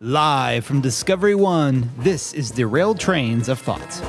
Live from Discovery One, this is Derailed Trains of Thought.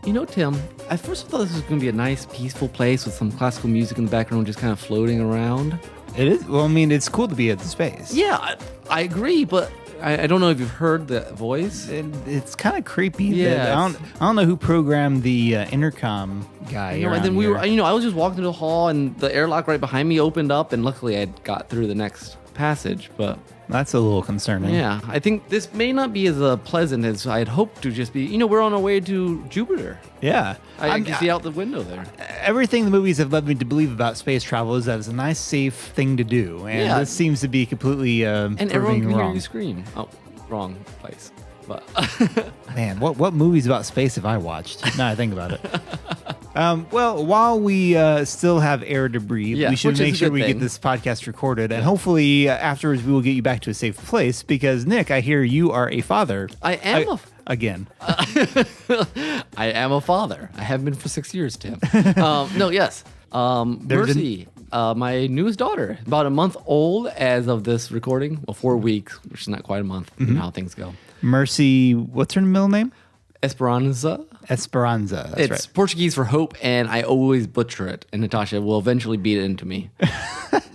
You know, Tim, I first thought this was going to be a nice, peaceful place with some classical music in the background just kind of floating around. It is. Well, I mean, it's cool to be at the space. Yeah, I agree, but I don't know if you've heard that voice. It's kind of creepy. Yeah, I don't know who programmed the intercom guy. And then we were, I was just walking through the hall, and the airlock right behind me opened up, and luckily I got through the next passage, but... That's a little concerning. Yeah, I think this may not be as pleasant as I'd hoped to just be. We're on our way to Jupiter. Yeah. I can see out the window there. Everything the movies have led me to believe about space travel is that it's a nice, safe thing to do. And this seems to be completely and everyone can wrong. hear you scream. Oh, wrong place. But Man, what movies about space have I watched? Now I think about it. Well, while we still have air to breathe, we should make sure we get this podcast recorded. And hopefully afterwards we will get you back to a safe place because, Nick, I hear you are a father. I am again. I am a father. I have been for 6 years, Tim. Mercy, my newest daughter, about a month old as of this recording. Well, 4 weeks, which is not quite a month. You know how things go. Mercy, what's her middle name? Esperanza. That's It's right. Portuguese for hope, and I always butcher it. And Natasha will eventually beat it into me.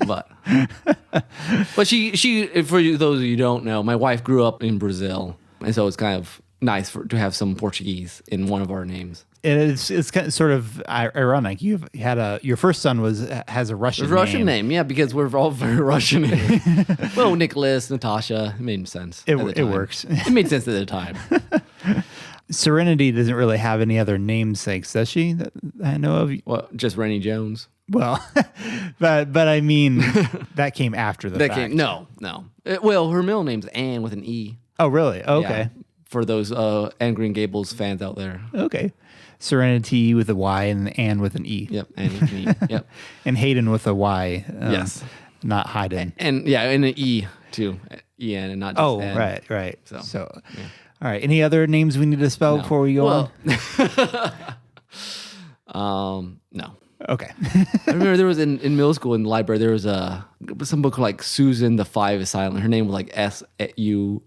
but she, for those of you who don't know, my wife grew up in Brazil, and so it's kind of nice to have some Portuguese in one of our names. It's kind of sort of ironic. You've had your first son has a Russian name, yeah, because we're all very Russian. Well, Nicholas, Natasha, it made sense. It works. It made sense at the time. Serenity doesn't really have any other namesakes, does she? That I know of. Well, just Rennie Jones. Well, but I mean that came after the fact. No. Well, her middle name's Anne with an E. Oh, really? Oh, okay. Yeah, for those Anne Green Gables fans out there. Okay. Serenity with a Y and Anne with an E. Yep, Anne with an E. Yep. And Hayden with a Y. Yes. Not Hayden. And and an E too. E-N and not just N. Right. So yeah. All right. Any other names we need to spell before we go on? No. Okay. I remember there was in middle school in the library, there was some book like Susan the 5 is Silent. Her name was like SU5AN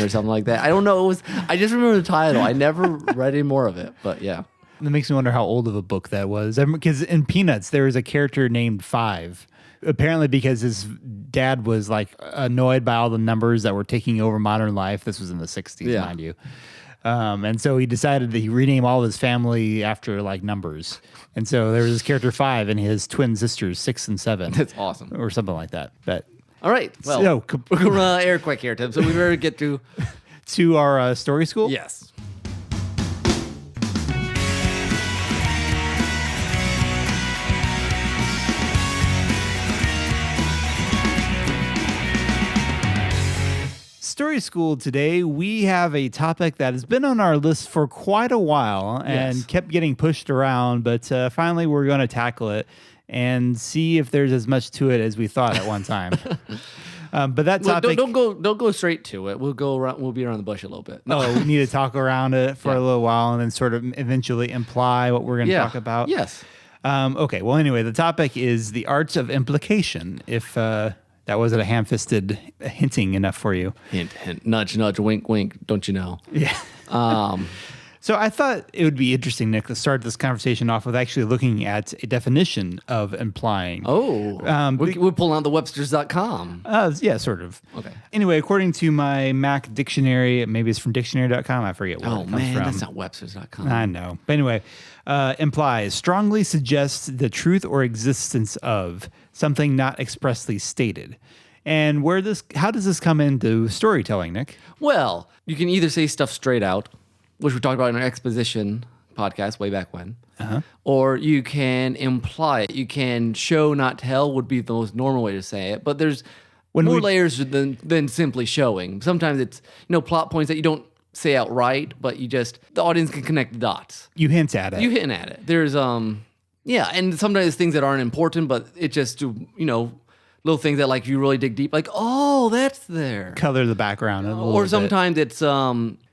or something like that. I don't know. I just remember the title. I never read any more of it, but yeah. That makes me wonder how old of a book that was. Because in Peanuts, there was a character named Five. Apparently because his dad was like annoyed by all the numbers that were taking over modern life. This was in the 60s, mind you. And so he decided that he rename all of his family after like numbers. And so there was this character 5 and his twin sisters 6 and 7. That's awesome. Or something like that. But all right. Well, we're going to air quick here, Tim. So we better get to our story school? Yes. Story School today, we have a topic that has been on our list for quite a while and kept getting pushed around, but finally we're going to tackle it and see if there's as much to it as we thought at one time. But that topic... Don't go straight to it. We'll go around. We'll be around the bush a little bit. We need to talk around it for a little while and then sort of eventually imply what we're going to talk about. Yes. Okay. Well, anyway, the topic is the arts of implication. If that wasn't a ham-fisted hinting enough for you. Hint, hint, nudge, nudge, wink, wink. Don't you know? Yeah. So I thought it would be interesting, Nick, to start this conversation off with actually looking at a definition of implying. Oh. We're pulling out the Webster's.com. Yeah, sort of. Okay. Anyway, according to my Mac dictionary, maybe it's from dictionary.com. I forget where it comes from. That's not Webster's.com. I know. But anyway, implies, strongly suggests the truth or existence of something not expressly stated. And how does this come into storytelling, Nick? Well, you can either say stuff straight out, which we talked about in our exposition podcast way back when, or you can imply it. You can show, not tell would be the most normal way to say it, but there's more layers than simply showing. Sometimes it's plot points that you don't say outright, but the audience can connect the dots. You hint at it. There's and sometimes things that aren't important, but it just to little things that like if you really dig deep, like, oh, that's there. Color the background a little Or bit. sometimes it's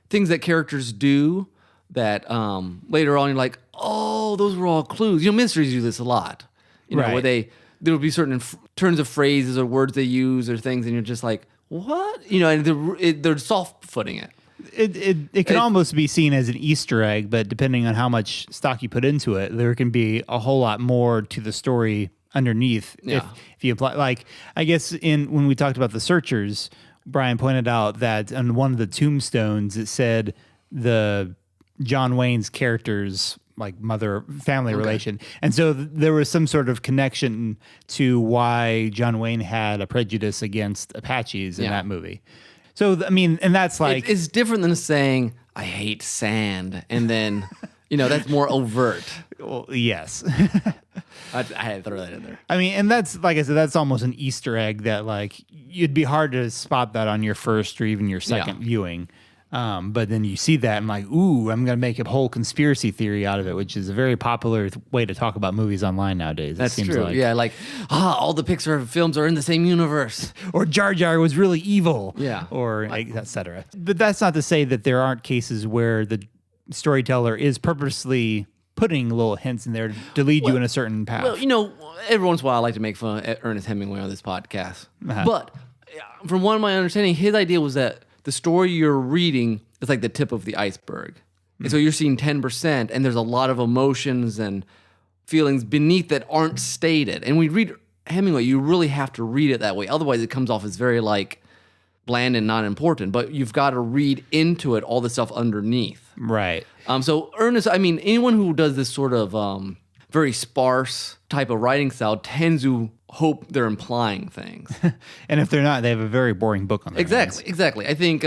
things that characters do that later on you're like, oh, those were all clues. Mysteries do this a lot. Right. Where there will be certain turns of phrases or words they use or things, and you're just like, what? And they're soft footing it. It can almost be seen as an Easter egg, but depending on how much stock you put into it, there can be a whole lot more to the story underneath. Yeah. If you apply, like, I guess when we talked about the Searchers, Brian pointed out that on one of the tombstones it said the John Wayne's character's like family relation, and so there was some sort of connection to why John Wayne had a prejudice against Apaches in that movie. So I mean, and that's like it's different than saying I hate sand, and then that's more overt. Well, yes. I had to throw that in there. I mean, and that's, like I said, that's almost an Easter egg that, like, you'd be hard to spot that on your first or even your second viewing. But then you see that and like, ooh, I'm going to make a whole conspiracy theory out of it, which is a very popular way to talk about movies online nowadays. That's true. Like. Yeah, like, all the Pixar films are in the same universe. Or Jar Jar was really evil. Yeah. Or et cetera. But that's not to say that there aren't cases where the storyteller is purposely putting little hints in there to lead you in a certain path. Well, every once in a while I like to make fun of Ernest Hemingway on this podcast. But from one of my understanding, his idea was that the story you're reading is like the tip of the iceberg. And so you're seeing 10%, and there's a lot of emotions and feelings beneath that aren't stated. And when you read Hemingway, you really have to read it that way. Otherwise, it comes off as very like bland and not important. But you've got to read into it all the stuff underneath. Right. So Ernest, I mean, anyone who does this sort of very sparse type of writing style tends to hope they're implying things. And if they're not, they have a very boring book on their hands. Exactly. I think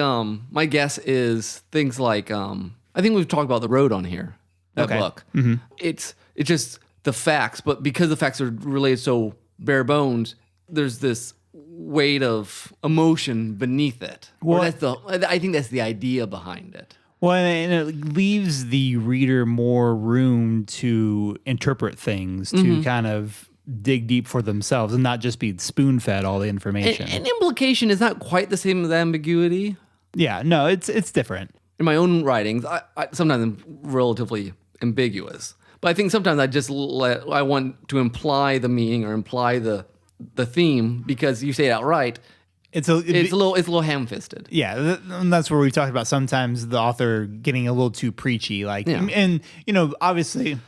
my guess is things like I think we've talked about The Road on here. That book. Mm-hmm. It's just the facts, but because the facts are related so bare bones, there's this weight of emotion beneath it. Well, I think that's the idea behind it. Well, and it leaves the reader more room to interpret things, to kind of dig deep for themselves and not just be spoon-fed all the information. And implication is not quite the same as ambiguity. Yeah, no, it's different. In my own writings, I sometimes I'm relatively ambiguous. But I think sometimes I want to imply the meaning or imply the theme because you say it outright. It's a little ham-fisted. Yeah, and that's where we talked about sometimes the author getting a little too preachy. And obviously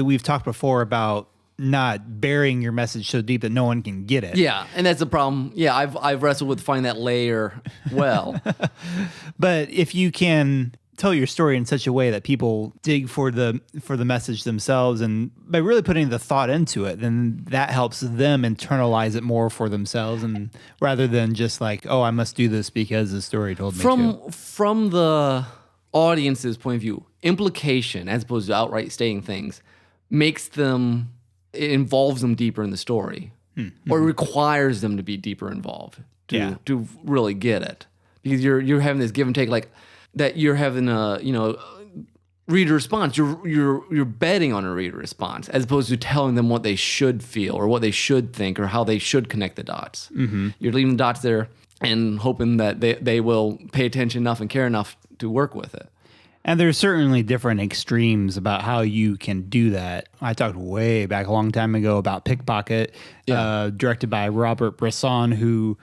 we've talked before about not burying your message so deep that no one can get it. Yeah, and that's the problem. Yeah, I've wrestled with finding that layer well. But if you can tell your story in such a way that people dig for the message themselves, and by really putting the thought into it, then that helps them internalize it more for themselves, and rather than just like, oh, I must do this because the story told me to. From the audience's point of view, implication as opposed to outright stating things it involves them deeper in the story, or requires them to be deeper involved to really get it, because you're having this give and take, like that you're having a reader response. You're betting on a reader response as opposed to telling them what they should feel or what they should think or how they should connect the dots. You're leaving the dots there and hoping that they will pay attention enough and care enough to work with it. And there's certainly different extremes about how you can do that. I talked way back a long time ago about Pickpocket, directed by Robert Bresson, who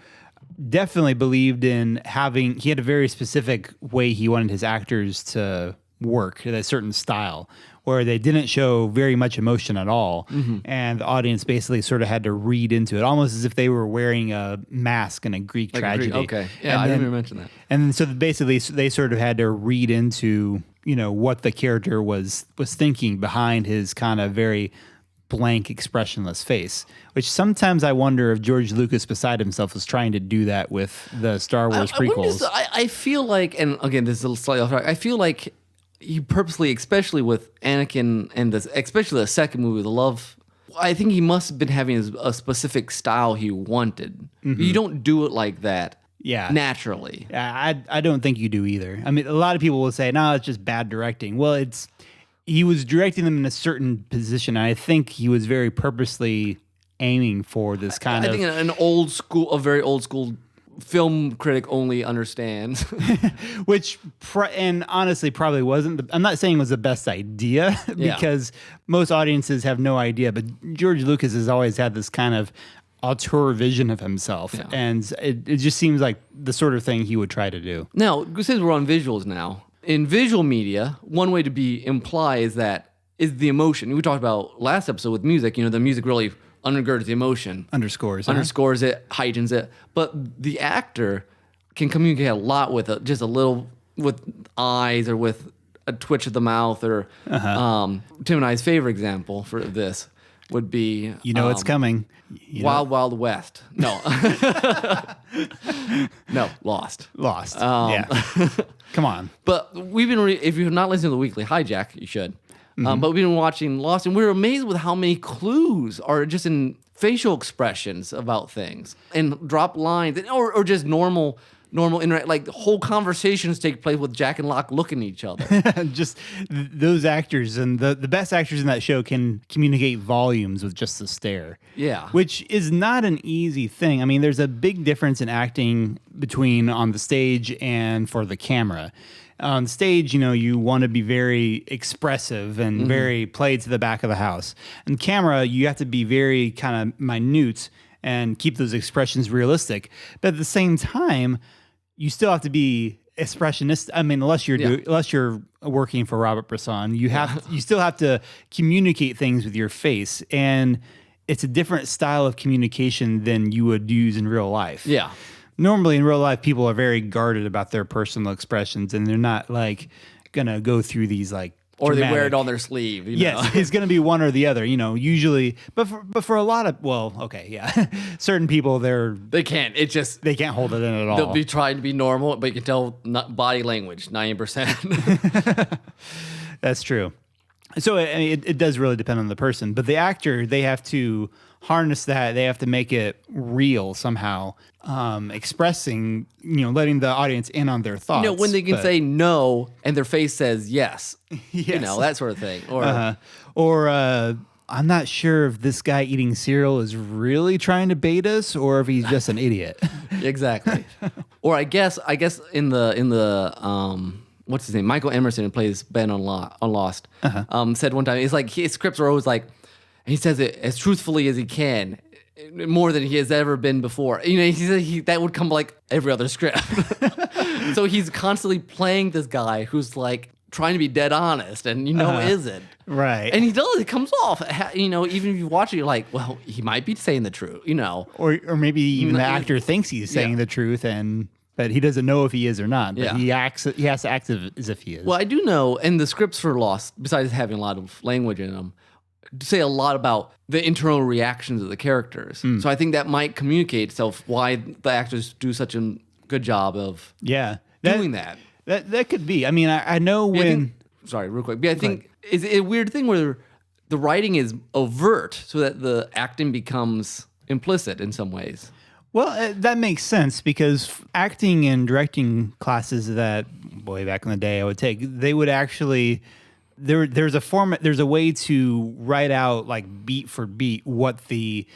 definitely believed in he had a very specific way he wanted his actors to work, a certain style, where they didn't show very much emotion at all. And the audience basically sort of had to read into it, almost as if they were wearing a mask in a Greek tragedy. Okay. Yeah, I didn't even mention that. And then so basically they sort of had to read into, what the character was thinking behind his kind of very blank, expressionless face, which sometimes I wonder if George Lucas beside himself was trying to do that with the Star Wars prequels. I feel like, and again, this is a little slightly off track, I feel like he purposely, especially with Anakin and especially the second movie, The Love, I think he must have been having a specific style he wanted. You don't do it like that naturally. I don't think you do either. I mean, a lot of people will say, no, it's just bad directing. Well, he was directing them in a certain position. I think he was very purposely aiming for this kind I of. think a very old school film critic only understands. Which, and honestly, probably wasn't. I'm not saying it was the best idea because most audiences have no idea. But George Lucas has always had this kind of auteur vision of himself, and it just seems like the sort of thing he would try to do. Now, since we're on visuals now, in visual media, one way to be imply is the emotion. We talked about last episode with music. The music really undergirds the emotion. Underscores it, heightens it. But the actor can communicate a lot with just a little, with eyes or with a twitch of the mouth. Or Tim and I's favorite example for this would be... it's coming. Wild Wild West. No. No, Lost. Yeah. Come on. But we've been, if you're not listening to the weekly Hijack, you should. But we've been watching Lost, and we're amazed with how many clues are just in facial expressions about things and drop lines, or just normal like whole conversations take place with Jack and Locke looking at each other. Just those actors, and the best actors in that show can communicate volumes with just a stare. Yeah. Which is not an easy thing. I mean, there's a big difference in acting between on the stage and for the camera. On stage, you want to be very expressive and very played to the back of the house. On camera, you have to be very kind of minute and keep those expressions realistic. But at the same time, you still have to be expressionist. I mean, unless you're working for Robert Bresson, you still have to communicate things with your face, and it's a different style of communication than you would use in real life. Yeah. Normally in real life, people are very guarded about their personal expressions, and they're not like gonna go through these like. Or dramatic, they wear it on their sleeve. Yes, it's going to be one or the other, usually. But for a lot of, certain people, they can't hold it in at all. They'll be trying to be normal, but you can tell body language, 90%. That's true. So it does really depend on the person. But the actor, they have to harness that. They have to make it real somehow, expressing, letting the audience in on their thoughts. When they can say no and their face says yes. That sort of thing. Or I'm not sure if this guy eating cereal is really trying to bait us or if he's just an idiot. Exactly. Or I guess in the what's his name? Michael Emerson, who plays Ben on Lost, said one time, it's like his scripts are always like, he says it as truthfully as he can, more than he has ever been before. He said that would come like every other script. So he's constantly playing this guy who's like trying to be dead honest and isn't. Right. And he does. It comes off. Even if you watch it, you're like, well, he might be saying the truth. Or maybe even the actor thinks he's saying the truth but he doesn't know if he is or not. But he has to act as if he is. Well, I do know, and the scripts for Lost, besides having a lot of language in them, say a lot about the internal reactions of the characters. So I think that might communicate itself why the actors do such a good job of doing that. That could be. I mean, I know when... Sorry, real quick. But I think it's a weird thing where the writing is overt so that the acting becomes implicit in some ways. Well, that makes sense because acting and directing classes that, way back in the day, I would take, they would actually... There's a format. There's a way to write out like beat for beat what the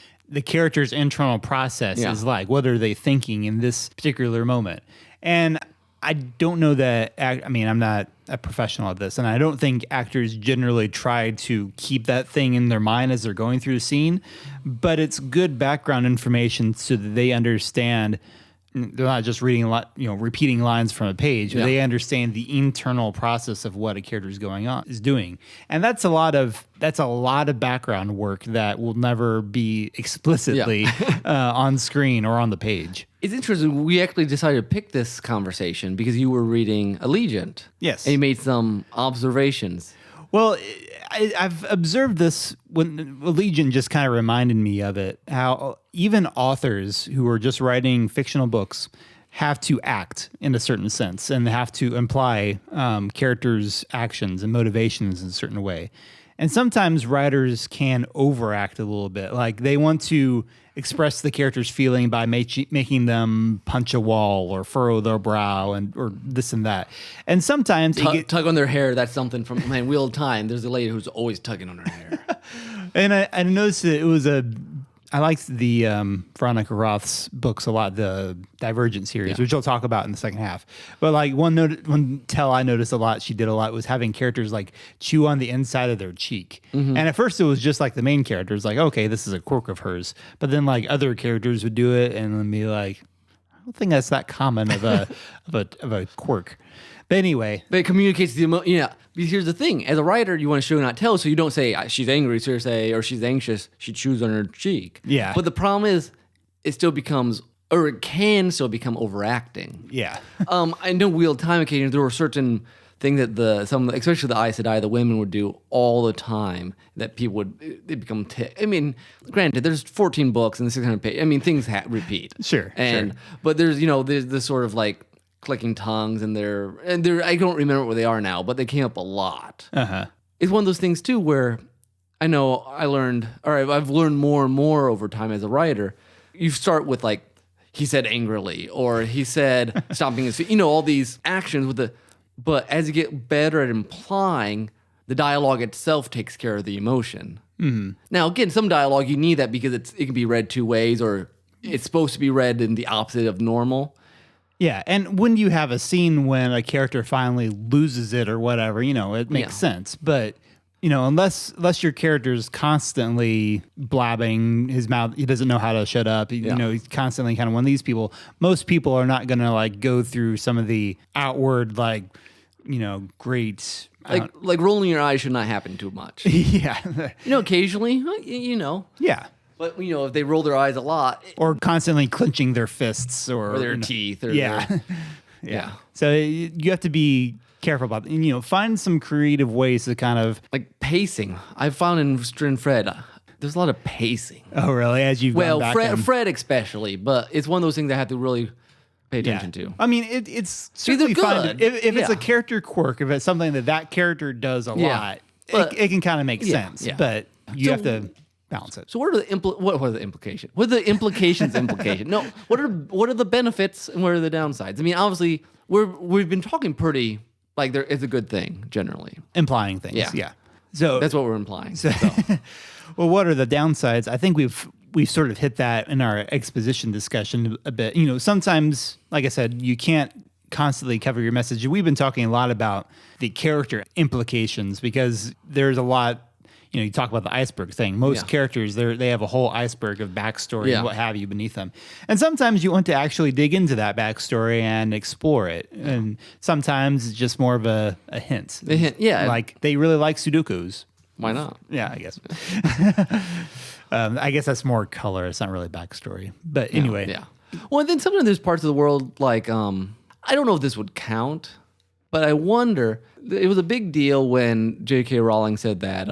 character's internal process is like. What are they thinking in this particular moment? And I don't know that. I mean, I'm not a professional at this, and I don't think actors generally try to keep that thing in their mind as they're going through the scene. But it's good background information so that they understand. They're not just reading repeating lines from a page. But they understand the internal process of what a character is doing, and that's a lot of background work that will never be explicitly on screen or on the page. It's interesting. We actually decided to pick this conversation because you were reading Allegiant. Yes, and you made some observations. Well, I've observed this when Legion just kind of reminded me of it, how even authors who are just writing fictional books have to act in a certain sense and have to imply characters' actions and motivations in a certain way. And sometimes writers can overact a little bit. Like they want to express the character's feeling by making them punch a wall or furrow their brow or this and that. And sometimes tug on their hair. That's something from Wheel of Time. There's a lady who's always tugging on her hair. And I noticed that it was I liked the Veronica Roth's books a lot, the Divergent series, which I'll talk about in the second half. But like one tell I noticed a lot, she did a lot, was having characters like chew on the inside of their cheek. And at first it was just like the main characters, like, okay, this is a quirk of hers. But then like other characters would do it and then be like, I don't think that's that common of a quirk. But anyway, But it communicates the emotion. Yeah. Because here's the thing: as a writer, you want to show not tell, so you don't say she's angry. So you say, or she's anxious. She chews on her cheek. Yeah. But the problem is, it still becomes, or it can still become overacting. yeah. I know Wheel of Time occasions there were certain things that especially the Aes Sedai, the women would do all the time that people would they become. I mean, granted, there's 14 books and 600 pages. I mean, things repeat. Sure. But there's there's this sort of like clicking tongues and they're I don't remember where they are now, but they came up a lot. It's one of those things too where I know I've learned more and more over time as a writer. You start with like he said angrily or he said stomping his feet, all these actions but as you get better at implying, the dialogue itself takes care of the emotion. Now again, some dialogue you need that because it can be read two ways or it's supposed to be read in the opposite of normal. Yeah, and when you have a scene when a character finally loses it or whatever, it makes sense. But unless your character's constantly blabbing his mouth, he doesn't know how to shut up. He's constantly kind of one of these people. Most people are not going to like go through some of the outward great. Like rolling your eyes should not happen too much. Yeah. Occasionally, Yeah. But if they roll their eyes a lot, or constantly clenching their fists or their teeth, or yeah. Yeah. So you have to be careful about find some creative ways to kind of like pacing. I've found in Fred, there's a lot of pacing. Oh, really? As you've gone back Fred especially, but it's one of those things I have to really pay attention to. I mean, it's certainly fine if it's a character quirk, if it's something that character does a lot, it can kind of make sense. Yeah. But you have to balance it. So what are the implications? What are the implications? No, what are the benefits and what are the downsides? I mean, obviously we've been talking pretty like it's a good thing generally. Implying things. Yeah. So that's what we're implying. So. Well, what are the downsides? I think we've sort of hit that in our exposition discussion a bit. Sometimes, like I said, you can't constantly cover your message. We've been talking a lot about the character implications because there's a lot. You talk about the iceberg thing. Most characters, they have a whole iceberg of backstory and what have you beneath them. And sometimes you want to actually dig into that backstory and explore it. Yeah. And sometimes it's just more of a hint. A hint, yeah. Like they really like Sudokus. Why not? Yeah, I guess. I guess that's more color. It's not really backstory. But anyway. Yeah. Well, and then sometimes there's parts of the world like, I don't know if this would count, but I wonder, it was a big deal when J.K. Rowling said that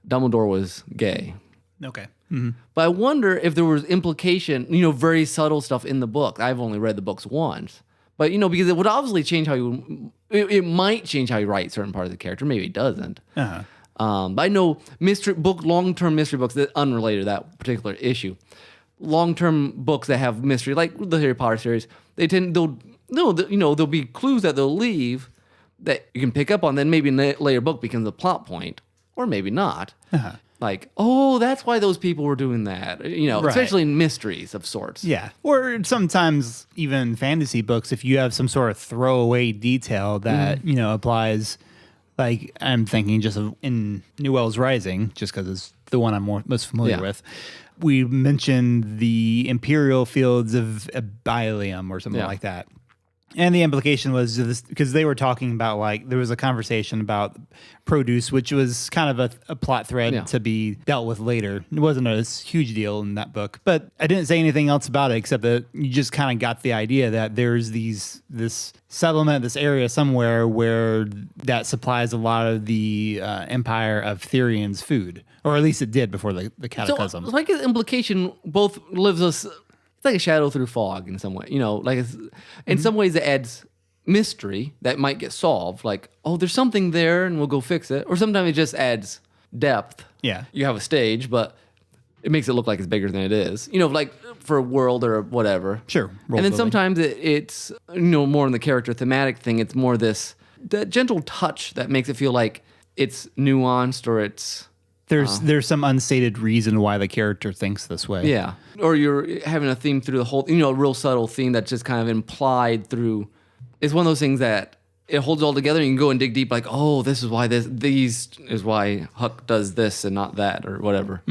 Dumbledore was gay. Okay. Mm-hmm. But I wonder if there was implication, very subtle stuff in the book. I've only read the books once. But, because it would obviously change how it might change how you write certain parts of the character. Maybe it doesn't. Uh-huh. But I know long-term mystery books that unrelated to that particular issue. Long-term books that have mystery, like the Harry Potter series, there'll be clues that they'll leave that you can pick up on. Then maybe later book becomes a plot point, or maybe not. Uh-huh. Like, oh, that's why those people were doing that. Right. Especially in mysteries of sorts. Yeah. Or sometimes even fantasy books, if you have some sort of throwaway detail that, applies. Like, I'm thinking just in Newell's Rising, just because it's the one I'm most familiar with. We mentioned the Imperial Fields of Abylium or something like that. And the implication was this, because they were talking about, like, there was a conversation about produce, which was kind of a plot thread to be dealt with later. It wasn't a huge deal in that book. But I didn't say anything else about it except that you just kind of got the idea that there's this settlement, this area somewhere where that supplies a lot of the Empire of Therian's food. Or at least it did before the Cataclysm. So, like, the implication both lives us... It's like a shadow through fog in some way, in some ways it adds mystery that might get solved. Like, oh, there's something there and we'll go fix it. Or sometimes it just adds depth. Yeah. You have a stage, but it makes it look like it's bigger than it is, like for a world or whatever. Sure. And then sometimes it's, more in the character thematic thing. It's more that gentle touch that makes it feel like it's nuanced or it's There's some unstated reason why the character thinks this way. Yeah. Or you're having a theme through the whole, a real subtle theme that's just kind of implied through. It's one of those things that it holds all together. And you can go and dig deep, like, oh, this is why these is why Huck does this and not that, or whatever.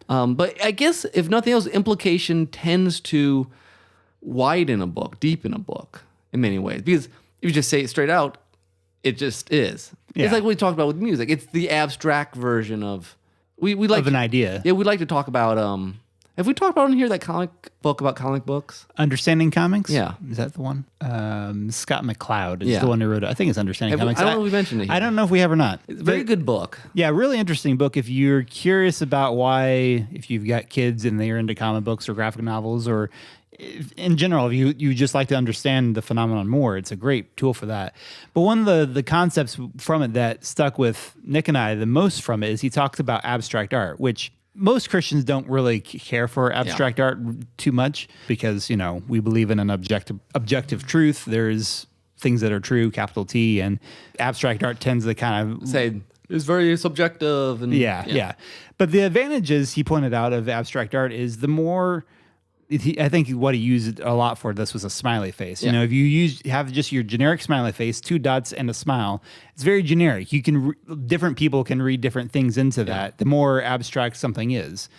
But I guess if nothing else, implication tends to widen a book, deepen a book in many ways. Because if you just say it straight out, it just is. Yeah. It's like we talked about with music. It's the abstract version of we like of an idea. Yeah, we like to talk about. Have we talked about in here that comic book about comic books? Understanding Comics? Yeah. Is that the one? Scott McCloud is Yeah. the one who wrote it. I think it's Understanding Comics. I don't know if we mentioned it here. I don't know if we have or not. It's a very good book. Yeah, really interesting book. If you're curious about why, if you've got kids and they're into comic books or graphic novels, or in general, if you just like to understand the phenomenon more, it's a great tool for that. But one of the concepts from it that stuck with Nick and I the most from it is he talks about abstract art, which most Christians don't really care for abstract art too much because, we believe in an objective truth. There's things that are true, capital T, and abstract art tends to kind of Say it's very subjective. And yeah. But the advantages he pointed out of abstract art is the more. I think what he used a lot for this was a smiley face. Yeah. If you have just your generic smiley face, 2 dots and a smile, it's very generic. You can different people can read different things into that. The more abstract something is,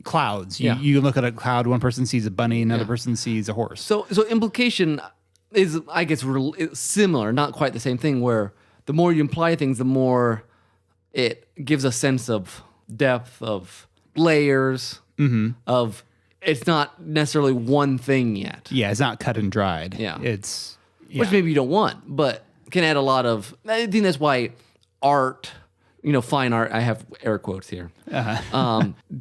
clouds. You look at a cloud, one person sees a bunny, another person sees a horse. So implication is, I guess, similar, not quite the same thing. Where the more you imply things, the more it gives a sense of depth, of layers, of. It's not necessarily one thing yet. Yeah, it's not cut and dried. Yeah. Which maybe you don't want, but can add a lot of. I think that's why art, fine art. I have air quotes here.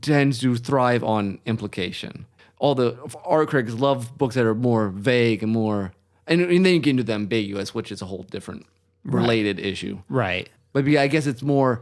Tends to thrive on implication. All the art critics love books that are more vague and more, and then you get into the ambiguous, which is a whole different related issue. Right. But I guess it's more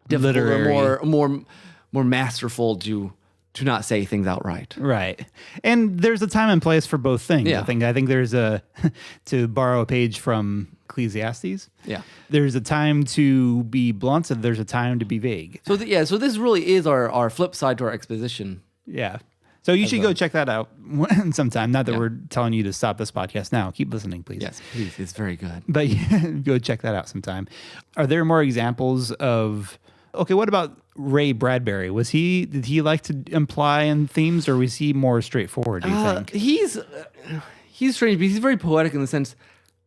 difficult, Literary. or more masterful to not say things outright. Right. And there's a time and place for both things. Yeah. I think there's to borrow a page from Ecclesiastes. Yeah. There's a time to be blunt and there's a time to be vague. So so this really is our flip side to our exposition. Yeah. So you should go check that out sometime. Not that we're telling you to stop this podcast now. Keep listening, please. Yes, please. It's very good. But go check that out sometime. Are there more examples of... Okay, what about Ray Bradbury? Did he like to imply in themes, or was he more straightforward, do you think? He's strange, but he's very poetic in the sense.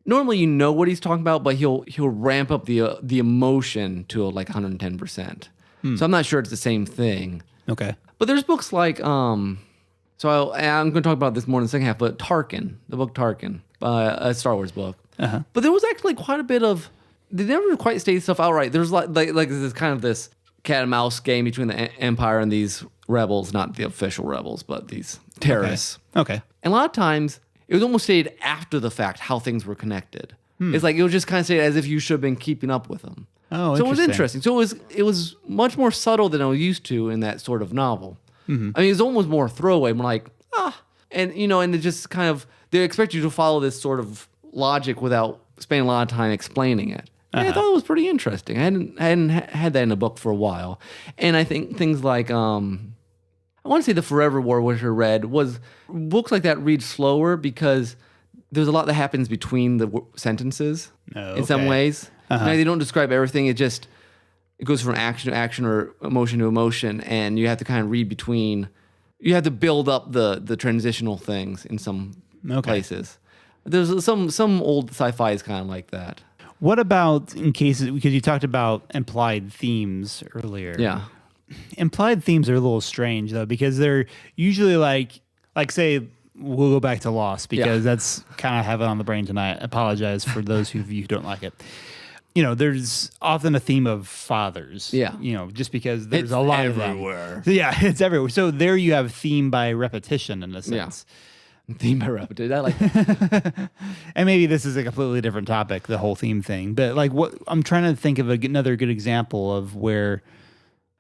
Normally, you know what he's talking about, but he'll ramp up the emotion to like 110%. So I'm not sure it's the same thing. Okay. But there's books like I'm going to talk about this more in the second half, but Tarkin, the book Tarkin, a Star Wars book. But there was actually quite a bit of. They never quite state stuff outright. There's like this kind of this cat and mouse game between the Empire and these rebels, not the official rebels, but these terrorists. Okay. And a lot of times it was almost stated after the fact how things were connected. It's like it was just kind of stated as if you should have been keeping up with them. Oh, so it was interesting. So it was much more subtle than I was used to in that sort of novel. I mean, it was almost more throwaway. I'm like, and and it just kind of they expect you to follow this sort of logic without spending a lot of time explaining it. And I thought it was pretty interesting. I hadn't had that in a book for a while, and I think things like I want to say the Forever War, which I read, was books like that read slower because there's a lot that happens between the sentences in some ways. Now, they don't describe everything. It goes from action to action or emotion to emotion, and you have to kind of read between. You have to build up the transitional things in some places. There's some old sci-fi is kind of like that. What about in cases, because you talked about implied themes earlier. Yeah. Implied themes are a little strange, though, because they're usually like say, we'll go back to Lost, because that's kind of have it on the brain tonight. I apologize for those of you who don't like it. There's often a theme of fathers. Yeah. Just because there's It's a lot everywhere. of them. Yeah, it's everywhere. So there you have theme by repetition in a sense. Yeah. Theme by repetition. I like that. And maybe this is a completely different topic, the whole theme thing. But like, what I'm trying to think of another good example of where,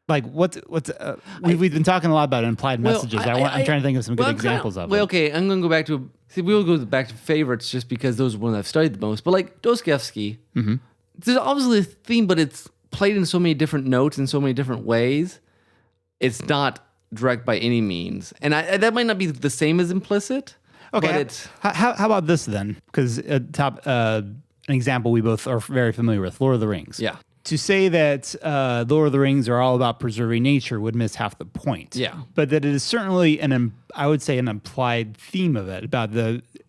like, we've been talking a lot about implied messages. I'm trying to think of some good examples of it. Well, okay, I'm going to go back to we'll go back to favorites just because those are ones I've studied the most. But like Dostoevsky, there's obviously a theme, but it's played in so many different notes in so many different ways. It's not direct by any means. And that might not be the same as implicit. Okay. But it's How about this then? Because an example we both are very familiar with, Lord of the Rings. yeah. To say that Lord of the Rings are all about preserving nature would miss half the point. Yeah. But that it is certainly I would say an implied theme of it about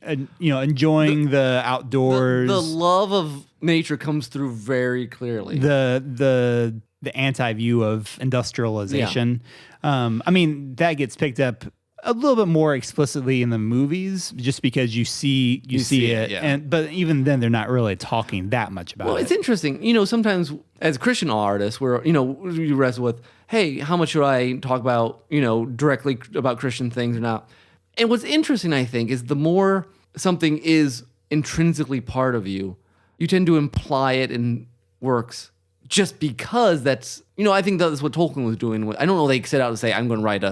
enjoying the outdoors. The love of nature comes through very clearly. The anti-view of industrialization. I mean, that gets picked up a little bit more explicitly in the movies, just because you see it, yeah. but even then, they're not really talking that much about it. Well, it's interesting. Sometimes as Christian artists, you wrestle with, hey, how much should I talk about, directly about Christian things or not? And what's interesting, I think, is the more something is intrinsically part of you, you tend to imply it in works just because that's, I think that's what Tolkien was doing. I don't know they set out to say, I'm going to write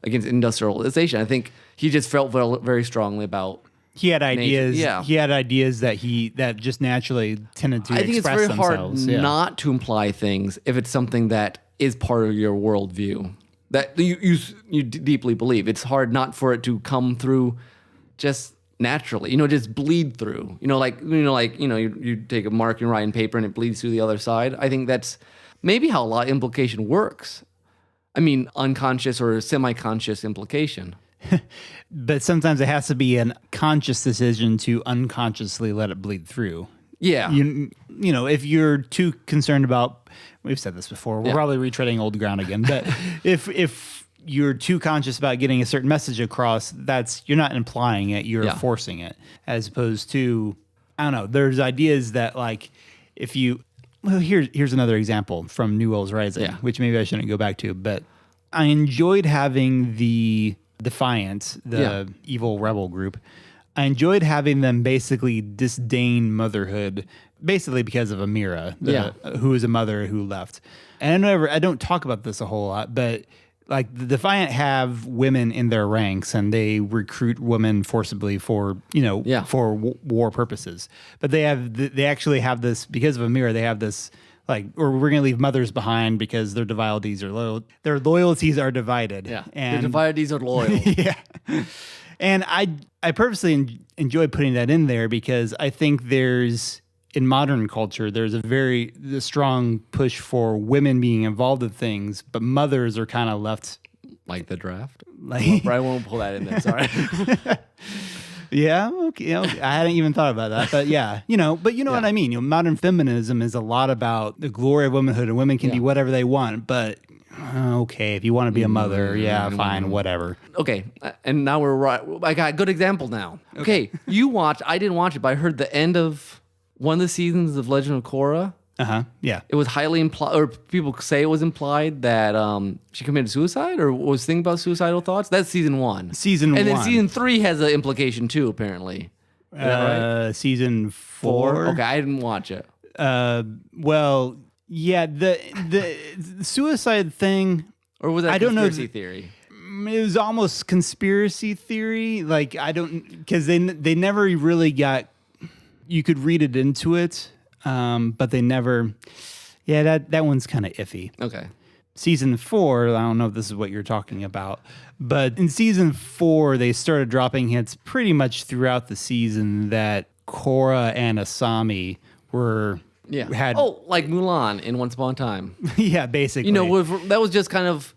against industrialization. I think he just felt very, very strongly about. He had ideas. Nature. Yeah. He had ideas that just naturally tended to I think it's express very themselves. hard not to imply things if it's something that is part of your worldview that you deeply believe. It's hard not for it to come through just naturally, just bleed through. You take a mark and write in paper and it bleeds through the other side. I think that's maybe how a lot of implication works. I mean, unconscious or semi-conscious implication. But sometimes it has to be a conscious decision to unconsciously let it bleed through. Yeah. If you're too concerned about, we've said this before, we're probably retreading old ground again, but if you're too conscious about getting a certain message across, you're not implying it, you're forcing it, as opposed to, I don't know, there's ideas that here's another example from New World's Rising, which maybe I shouldn't go back to, but I enjoyed having the Defiant, the evil rebel group. I enjoyed having them basically disdain motherhood, basically because of Amira, who is a mother who left. And I don't talk about this a whole lot, but like the Defiant have women in their ranks and they recruit women forcibly for war purposes. But they actually have this, because of Amira, they have this or we're going to leave mothers behind because their loyalties are divided. Yeah. And their loyalties are loyal. yeah. And I purposely enjoy putting that in there because I think in modern culture, there's a strong push for women being involved in things, but mothers are kind of left. Like the draft? I won't pull that in there, sorry. Yeah, okay. I hadn't even thought about that, but yeah, but you know what I mean. Modern feminism is a lot about the glory of womanhood, and women can be whatever they want, but okay, if you want to be a mother, fine, whatever. Okay, and now we're right. I got a good example now. Okay, I didn't watch it, but I heard the end of one of the seasons of Legend of Korra. Yeah. It was highly implied, or people say it was implied that she committed suicide or was thinking about suicidal thoughts. That's season 1. And then season 3 has an implication too, apparently. Is that right? Season 4. Okay, I didn't watch it. Well, yeah, the suicide thing. Or was that I don't know conspiracy theory? It was almost conspiracy theory. Because they never really got. You could read it into it. But they never, that one's kind of iffy. Okay. Season 4, I don't know if this is what you're talking about, but in season 4, they started dropping hints pretty much throughout the season that Korra and Asami like Mulan in Once Upon a Time. Yeah, basically. That was just kind of,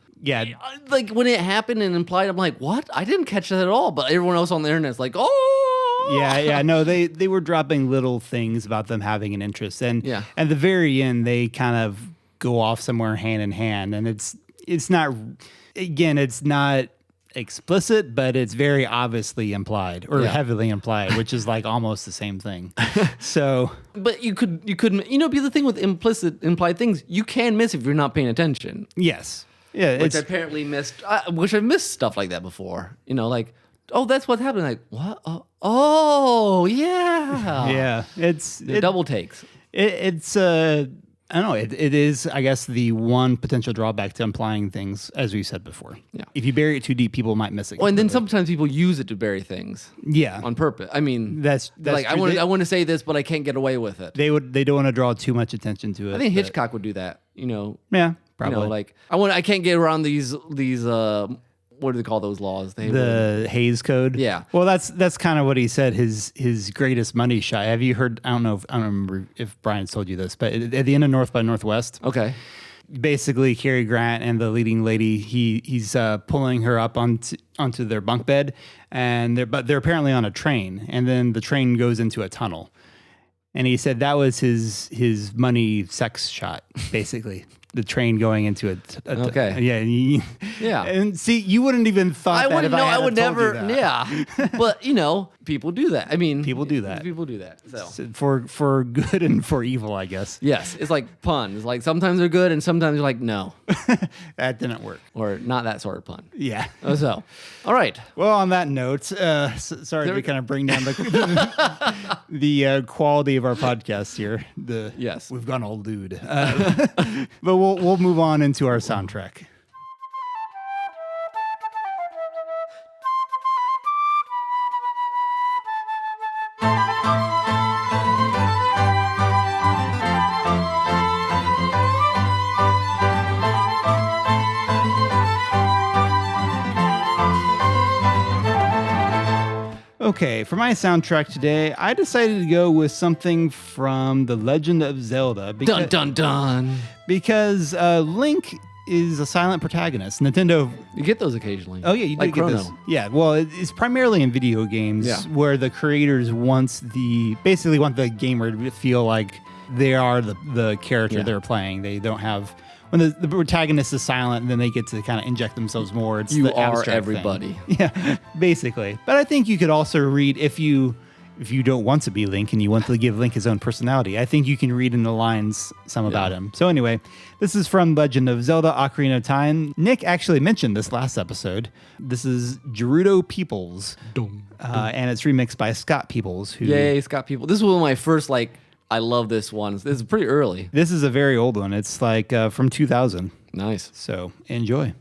like when it happened and implied, I'm like, what? I didn't catch that at all, but everyone else on the internet's like, oh! No, they were dropping little things about them having an interest, and at the very end they kind of go off somewhere hand in hand, and it's not explicit, but it's very obviously implied or heavily implied, which is like almost the same thing. So, but you couldn't be the thing with implied things, you can miss if you're not paying attention. Yes, which I apparently missed. Which I've missed stuff like that before. Oh, that's what's happening. Like, what? Oh, yeah. Yeah. It's double takes. It's I don't know. It is, I guess, the one potential drawback to implying things, as we said before. Yeah. If you bury it too deep, people might miss it. Well, and then sometimes people use it to bury things Yeah. on purpose. I mean, That's like true. I want to say this, but I can't get away with it. They don't want to draw too much attention to it. I think but- Hitchcock would do that. Yeah, probably. Like I can't get around these what do they call those laws? The Hayes Code. Yeah. Well, that's kind of what he said. His greatest money shot. Have you heard? I don't remember if Brian's told you this, but at the end of North by Northwest, Okay. basically Cary Grant and the leading lady, he's pulling her up onto their bunk bed, but they're apparently on a train, and then the train goes into a tunnel. And he said that was his money sex shot, basically. The train going into Okay. Yeah. Yeah. And see, you wouldn't even thought that if I would never. told you that. Yeah. But people do that. I mean, People do that. People do that. So. For good and for evil, I guess. Yes, it's like puns. Like sometimes they're good and sometimes you're like no, That didn't work. or not that sort of pun. Yeah. So, all right. Well, on that note, sorry to kind of bring down the quality of our podcast here. Yes. We've gone all lewd. But we'll move on into our soundtrack. Okay, for my soundtrack today, I decided to go with something from The Legend of Zelda. Dun dun dun. Because Link is a silent protagonist. Nintendo. You get those occasionally. Oh yeah, you do like get Chrono. this. Yeah, well, it's primarily in video games where the creators basically want the gamer to feel like they are the character they're playing. They don't have. When the protagonist is silent, then they get to kind of inject themselves more. It's You the are abstract everybody. thing. Yeah, basically. But I think you could also read if you don't want to be Link and you want to give Link his own personality. I think you can read in the lines some about him. So anyway, this is from Legend of Zelda: Ocarina of Time. Nick actually mentioned this last episode. This is Gerudo Peoples, and it's remixed by Scott Peoples. Yay, Scott People. This is one of my first I love this one. This is pretty early. This is a very old one. It's like from 2000. Nice. So enjoy.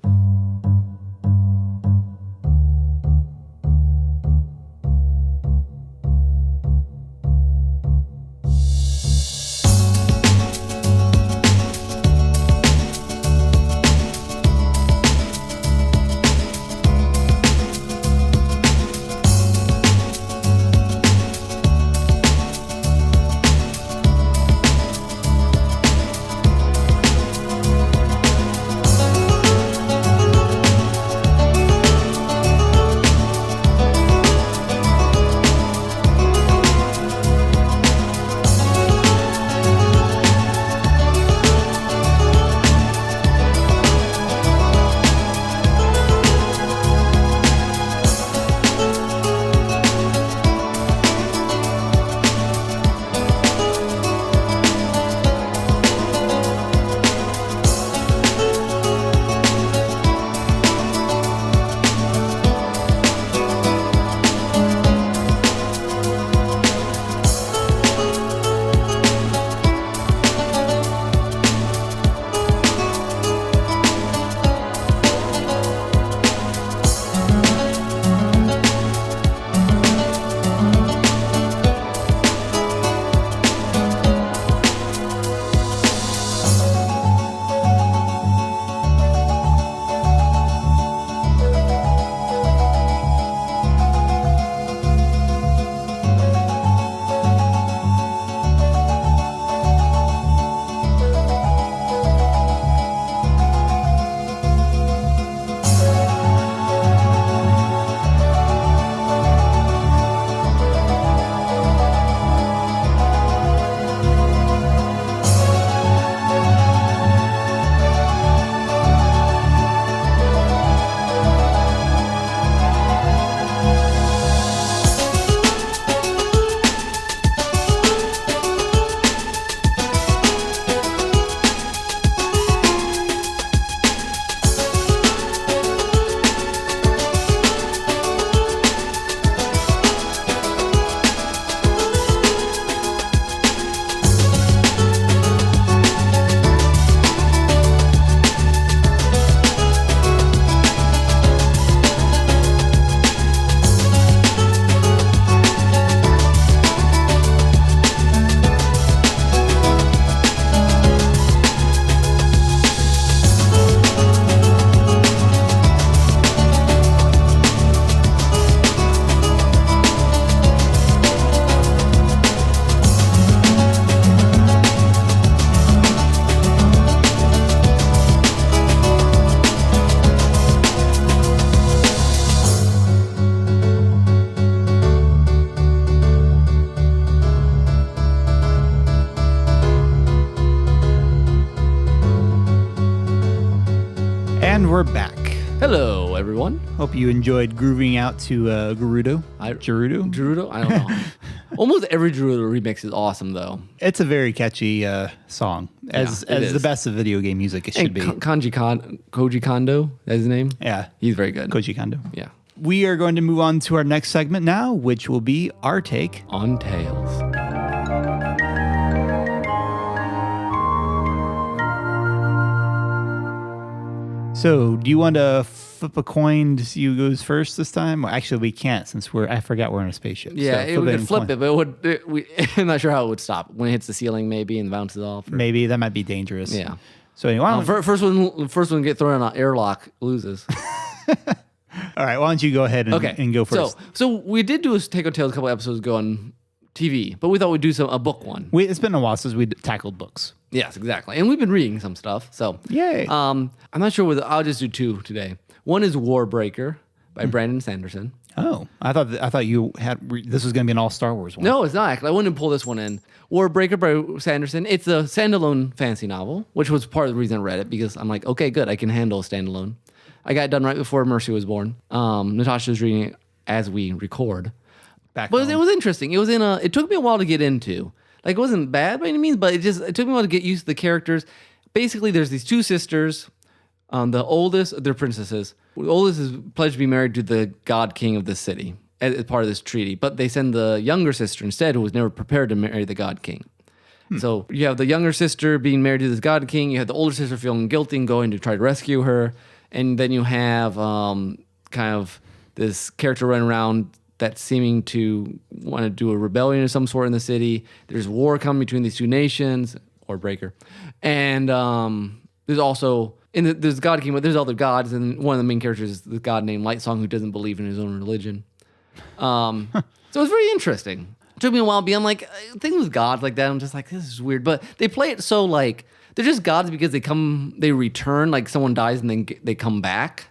And we're back. Hello, everyone. Hope you enjoyed grooving out to Gerudo. Gerudo? I don't know. Almost every Gerudo remix is awesome, though. It's a very catchy song, as the best of video game music it should be. Koji Kondo, that's his name? Yeah. He's very good. Koji Kondo. Yeah. We are going to move on to our next segment now, which will be our take on Tales. So, do you want to flip a coin to see who goes first this time? Well, actually, we can't since I forgot we're in a spaceship. Yeah, so we could flip it, but I'm not sure how it would stop. When it hits the ceiling, maybe, and bounces off. Maybe that might be dangerous. Yeah. So anyway, first one get thrown on an airlock loses. All right, why don't you go ahead and go first? So we did do a Take on Tales a couple episodes ago on TV, but we thought we'd do a book one. It's been a while since we tackled books. Yes, exactly. And we've been reading some stuff. So yay. I'm not sure whether I'll just do two today. One is Warbreaker by Brandon Sanderson. Oh, I thought you had this was going to be an all Star Wars one. No, it's not. I wanted to pull this one in. Warbreaker by Sanderson. It's a standalone fantasy novel, which was part of the reason I read it because I'm like, okay, good, I can handle a standalone. I got it done right before Mercy was born. Natasha was reading it as we record. But it was interesting. It took me a while to get into. Like, it wasn't bad by any means, but it took me a while to get used to the characters. Basically, there's these two sisters. The oldest, they're princesses. The oldest is pledged to be married to the god king of this city as part of this treaty. But they send the younger sister instead, who was never prepared to marry the god king. So you have the younger sister being married to this god king. You have the older sister feeling guilty and going to try to rescue her. And then you have kind of this character running around that's seeming to want to do a rebellion of some sort in the city. There's war coming between these two nations, or Breaker. And there's also, there's God King, but there's other gods, and one of the main characters is the god named Lightsong who doesn't believe in his own religion. So it's very interesting. It took me a while to be, I'm like, things with gods like that, I'm just like, this is weird. But they play it so like, they're just gods because they return, like someone dies and then they come back,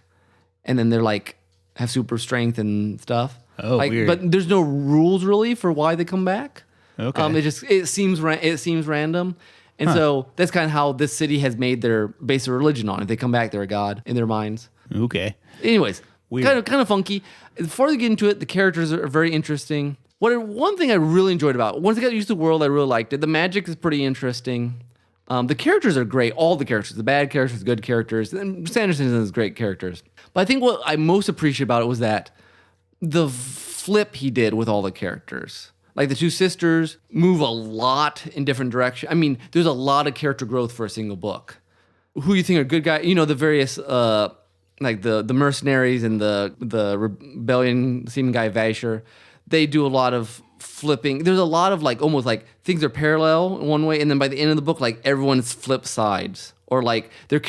and then they're like, have super strength and stuff. Oh, weird. But there's no rules really for why they come back. Okay. It seems random, and so that's kind of how this city has made their base of religion on. If they come back, they're a god in their minds. Okay. Anyways, weird. kind of funky. Before they get into it, the characters are very interesting. One thing I really enjoyed about it, once I got used to the world, I really liked it. The magic is pretty interesting. The characters are great. All the characters, the bad characters, the good characters. And Sanderson has great characters. But I think what I most appreciate about it was that the flip he did with all the characters. Like the two sisters move a lot in different directions. I mean, there's a lot of character growth for a single book. Who you think are good guys? You know, the various like the mercenaries and the rebellion seeming guy Vasher. They do a lot of flipping. There's a lot of like almost like things are parallel in one way, and then by the end of the book, like everyone's flipped sides, or like their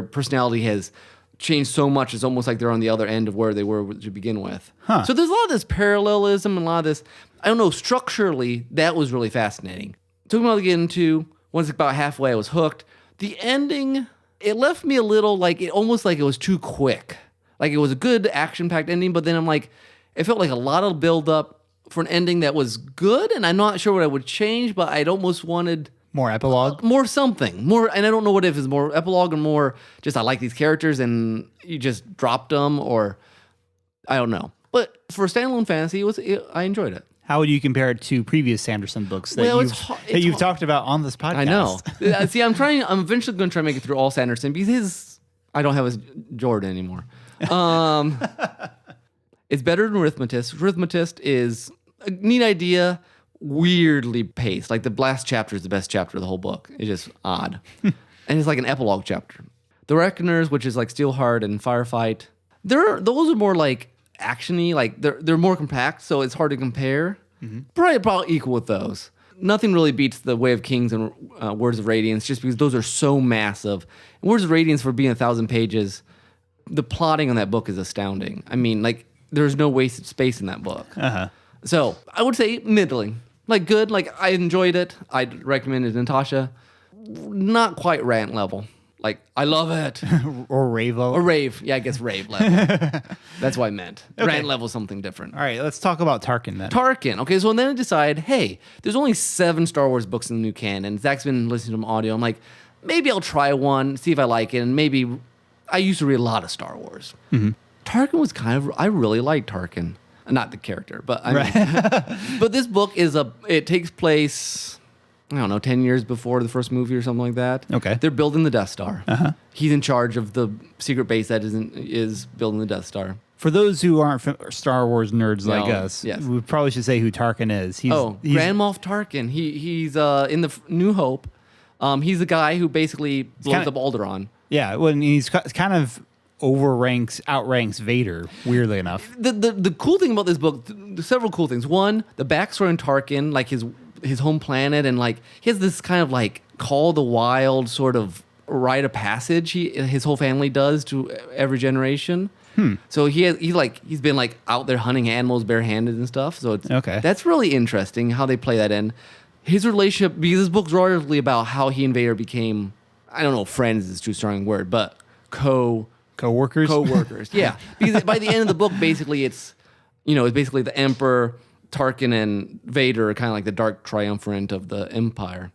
personality has changed so much. It's almost like they're on the other end of where they were to begin with. So there's a lot of this parallelism and a lot of this. I don't know. Structurally, that was really fascinating. Took me a while to get into. Once about halfway, I was hooked. The ending, it left me a little like it almost like it was too quick. Like it was a good action-packed ending, but then I'm like, it felt like a lot of build-up for an ending that was good, and I'm not sure what I would change, but I'd almost wanted more epilogue, more something, more. And I don't know what if it's more epilogue or more just I like these characters and you just dropped them, or I don't know. But for a standalone fantasy, I enjoyed it. How would you compare it to previous Sanderson books that you've talked about on this podcast? I know. See, I'm eventually going to try to make it through all Sanderson because I don't have his Jordan anymore. It's better than Arithmetist. Arithmetist is a neat idea, weirdly paced. Like the last chapter is the best chapter of the whole book. It's just odd. And it's like an epilogue chapter. The Reckoners, which is like Steelheart and Firefight, those are more like action-y, like they're more compact, so it's hard to compare. Probably equal with those. Nothing really beats the Way of Kings and Words of Radiance, just because those are so massive. And Words of Radiance, for being 1,000 pages, the plotting on that book is astounding. I mean, like, there's no wasted space in that book. So I would say middling. Like good, like I enjoyed it. I'd recommend it to Natasha. Not quite rant level. Like, I love it. Or rave level. Or rave. Yeah, I guess rave level. That's what I meant. Okay. Rant level is something different. All right, let's talk about Tarkin then. Tarkin. Okay, so then I decide, hey, there's only 7 Star Wars books in the new canon. Zach's been listening to them audio. I'm like, maybe I'll try one, see if I like it, and maybe I used to read a lot of Star Wars. Mm-hmm. Tarkin was I really liked Tarkin. Not the character, but I mean, but this book it takes place, I don't know, 10 years before the first movie or something like that. Okay. They're building the Death Star. Uh-huh. He's in charge of the secret base that is building the Death Star. For those who aren't Star Wars nerds like No, us, yes. we probably should say who Tarkin is. He's Grand Moff Tarkin. He's in the New Hope. He's the guy who basically blows up Alderaan. Yeah, well, he's kind of outranks Vader, weirdly enough. The cool thing about this book, several cool things. One, the backstory on Tarkin, like his home planet, and like he has this kind of like Call of the Wild sort of rite of passage his whole family does to every generation. So he's been like out there hunting animals barehanded and stuff. So that's really interesting how they play that in. His relationship, because this book's largely about how he and Vader became, I don't know, friends is too strong a word, but Co-workers? Yeah. Because by the end of the book, basically it's basically the Emperor, Tarkin, and Vader are kind of like the dark triumvirate of the Empire.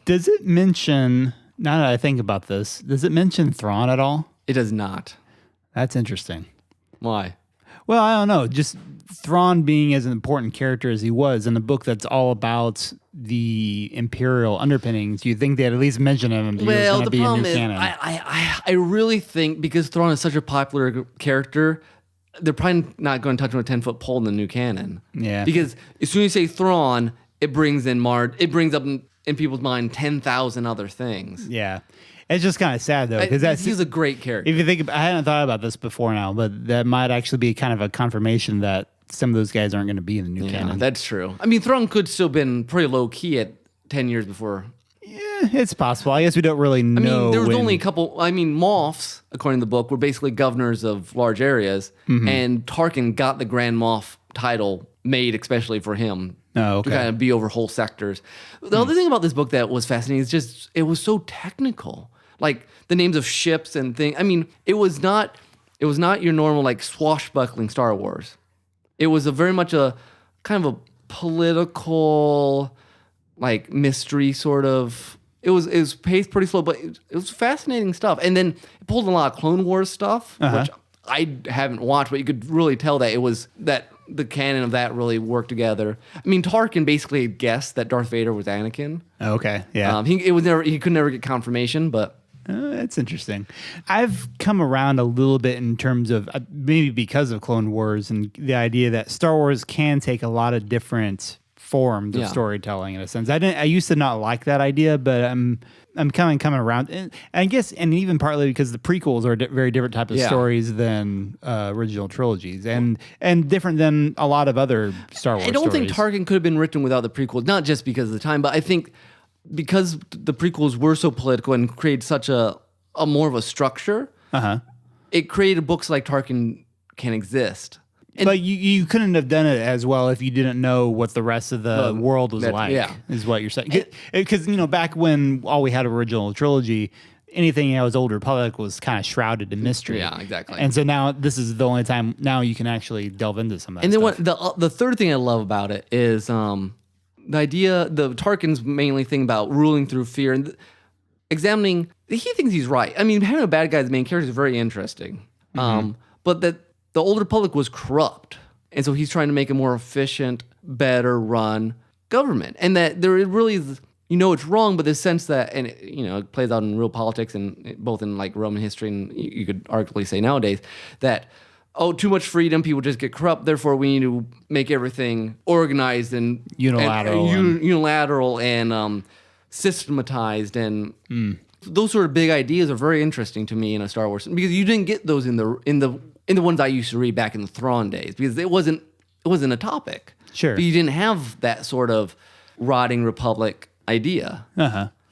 Does it mention, now that I think about this, does it mention Thrawn at all? It does not. That's interesting. Why? Well, I don't know. Just Thrawn being as an important character as he was in a book that's all about the Imperial underpinnings, you'd think they'd at least mention him and he was going to be a new canon. I really think because Thrawn is such a popular character, they're probably not going to touch him with a 10-foot pole in the new canon. Yeah. Because as soon as you say Thrawn, it brings up in people's mind 10,000 other things. Yeah. It's just kind of sad though, because he's a great character. If you think, I hadn't thought about this before now, but that might actually be kind of a confirmation that some of those guys aren't going to be in the new canon. That's true. I mean, Thrawn could still been pretty low key at 10 years before. Yeah, it's possible. I guess we don't really know. I mean, there was only a couple. I mean, Moffs, according to the book, were basically governors of large areas, and Tarkin got the Grand Moff title made especially for him. Oh, okay. To kind of be over whole sectors. The other thing about this book that was fascinating is just it was so technical. Like the names of ships and things. I mean, it was not your normal like swashbuckling Star Wars. It was very much a kind of a political like mystery sort of. It was paced pretty slow, but it was fascinating stuff. And then it pulled a lot of Clone Wars stuff, which I haven't watched, but you could really tell that it was that the canon of that really worked together. I mean, Tarkin basically guessed that Darth Vader was Anakin. Okay, yeah. He could never get confirmation, but. That's interesting. I've come around a little bit in terms of maybe because of Clone Wars and the idea that Star Wars can take a lot of different forms of storytelling in a sense. I used to not like that idea, but I'm coming around. And I guess, and even partly because the prequels are very different type of stories than original trilogies and different than a lot of other Star Wars stories. I don't think Tarkin could have been written without the prequels, not just because of the time, but I think because the prequels were so political and created such a more of a structure, it created books like Tarkin can exist. But you couldn't have done it as well if you didn't know what the rest of the world was like, is what you're saying. Because, back when all we had original trilogy, anything that was Old Republic was kind of shrouded in mystery. Yeah, exactly. And so now this is the only time now you can actually delve into some of that and stuff. then the third thing I love about it is the idea, the Tarkin's mainly thing about ruling through fear and examining. He thinks he's right. I mean, having a bad guy as the main character is very interesting. But that the Old Republic was corrupt, and so he's trying to make a more efficient, better run government, and that there really is. It's wrong, but the sense that, and it plays out in real politics and both in like Roman history, and you could arguably say nowadays that. Oh, too much freedom, people just get corrupt. Therefore, we need to make everything organized and unilateral and systematized. And those sort of big ideas are very interesting to me in a Star Wars because you didn't get those in the ones I used to read back in the Thrawn days because it wasn't a topic. Sure, but you didn't have that sort of rotting republic idea.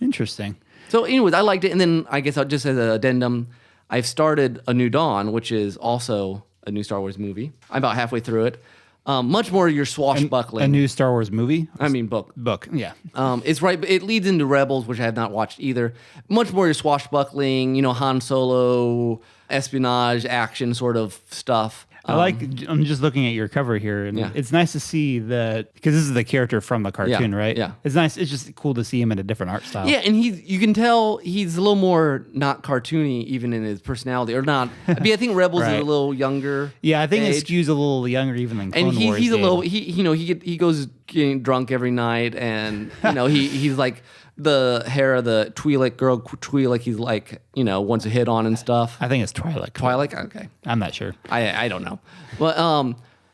Interesting. So, anyways, I liked it, and then I guess I'll just as an addendum, I've started A New Dawn, which is also a new Star Wars movie. I'm about halfway through it. Much more your swashbuckling. A new Star Wars movie? I mean, book. Book, yeah. It's right. It leads into Rebels, which I have not watched either. Much more your swashbuckling, Han Solo, espionage, action sort of stuff. I'm just looking at your cover here, and Yeah. it's nice to see that, because this is the character from the cartoon, right? yeah. It's nice. It's just cool to see him in a different art style. Yeah, and you can tell he's a little more not cartoony even in his personality, or not. I mean, I think Rebels is Right. a little younger. Yeah, I think it age. skews a little younger even than Clone And Wars he's a did. little he goes getting drunk every night, and he's like the hair of the Twi'lek girl Twi'lek he's like wants to hit on and stuff. I think it's Twilight. Okay, I'm not sure. I don't know, but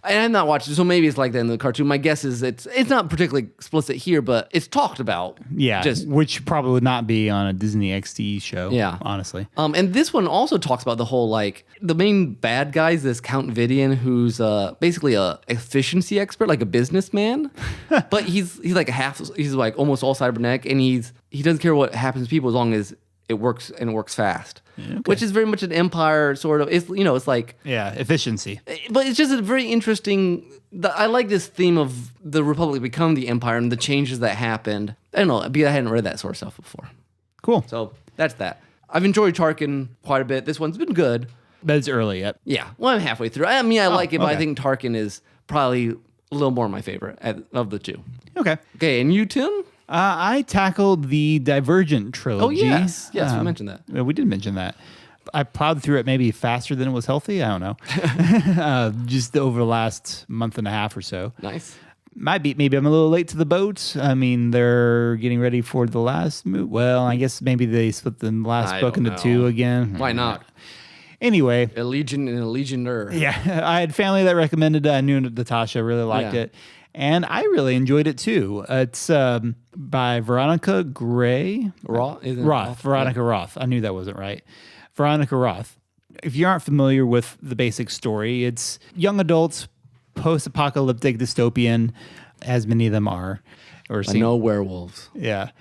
and I'm not watching, so maybe it's like that in the cartoon. My guess is it's not particularly explicit here, but it's talked about. Yeah, which probably would not be on a Disney XD show. Yeah. honestly. And this one also talks about the whole, like, the main bad guy is this Count Vidian, who's basically a efficiency expert, like a businessman, but he's like he's like almost all cybernetic, and he doesn't care what happens to people as long as it works, and it works fast. Okay. Which is very much an Empire sort of. It's it's like efficiency. But it's just a very interesting. I like this theme of the Republic becoming the Empire and the changes that happened. I don't know, because I hadn't read that sort of stuff before. Cool. So that's that. I've enjoyed Tarkin quite a bit. This one's been good. But it's early yet. Yeah. Well, I'm halfway through. I mean, I like it, but I okay. think Tarkin is probably a little more my favorite of the two. Okay. Okay, and you, Tim? I tackled the Divergent trilogy. Oh, yes. Yes, we mentioned that. We did mention that. I plowed through it maybe faster than it was healthy. I don't know. Just over the last month and a half or so. Nice. Maybe I'm a little late to the boat. I mean, they're getting ready for the last move. Well, I guess maybe they split the last book into two again. Why not? Anyway. A legion and a legionnaire. Yeah. I had family that recommended it. I knew Natasha really liked it. And I really enjoyed it too. It's by Veronica Gray. Roth. Veronica Roth. I knew that wasn't right. Veronica Roth. If you aren't familiar with the basic story, it's young adults, post-apocalyptic dystopian, as many of them are. No werewolves. Yeah.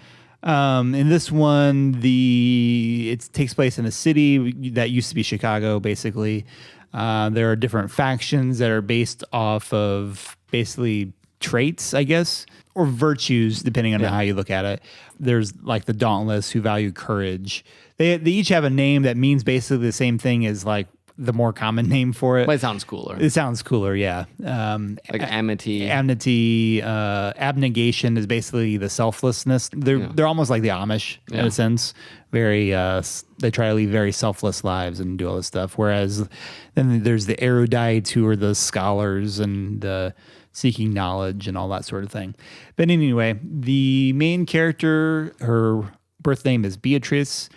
In this one, it takes place in a city that used to be Chicago, basically. There are different factions that are based off of basically traits, I guess, or virtues, depending on how you look at it. There's like the Dauntless, who value courage. They each have a name that means basically the same thing as like the more common name for it. But it sounds cooler. It sounds cooler, yeah. Like amity. Amity, abnegation is basically the selflessness. They're almost like the Amish in a sense. Very, they try to lead very selfless lives and do all this stuff. Whereas then there's the erudites, who are the scholars and seeking knowledge and all that sort of thing. But anyway, the main character, her birth name is Beatrice.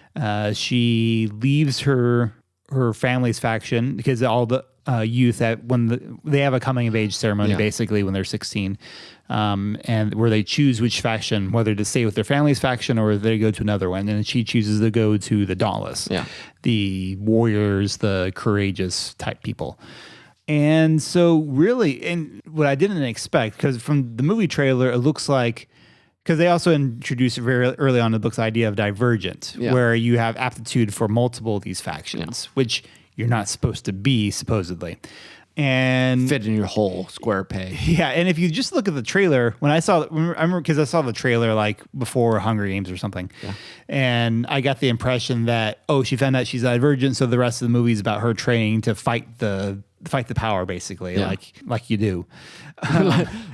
She leaves her family's faction because all the youth they have a coming of age ceremony basically when they're 16, and where they choose which faction, whether to stay with their family's faction or they go to another one. And she chooses to go to the Dauntless, the warriors, the courageous type people. And so really, and what I didn't expect, because from the movie trailer, it looks like, because they also introduced very early on in the book's idea of divergent, where you have aptitude for multiple of these factions, which you're not supposed to be, supposedly. And fit in your whole square peg. Yeah, and if you just look at the trailer, I remember because I saw the trailer like before Hunger Games or something, and I got the impression that, she found out she's divergent, so the rest of the movie is about her training to fight the power, basically, like you do.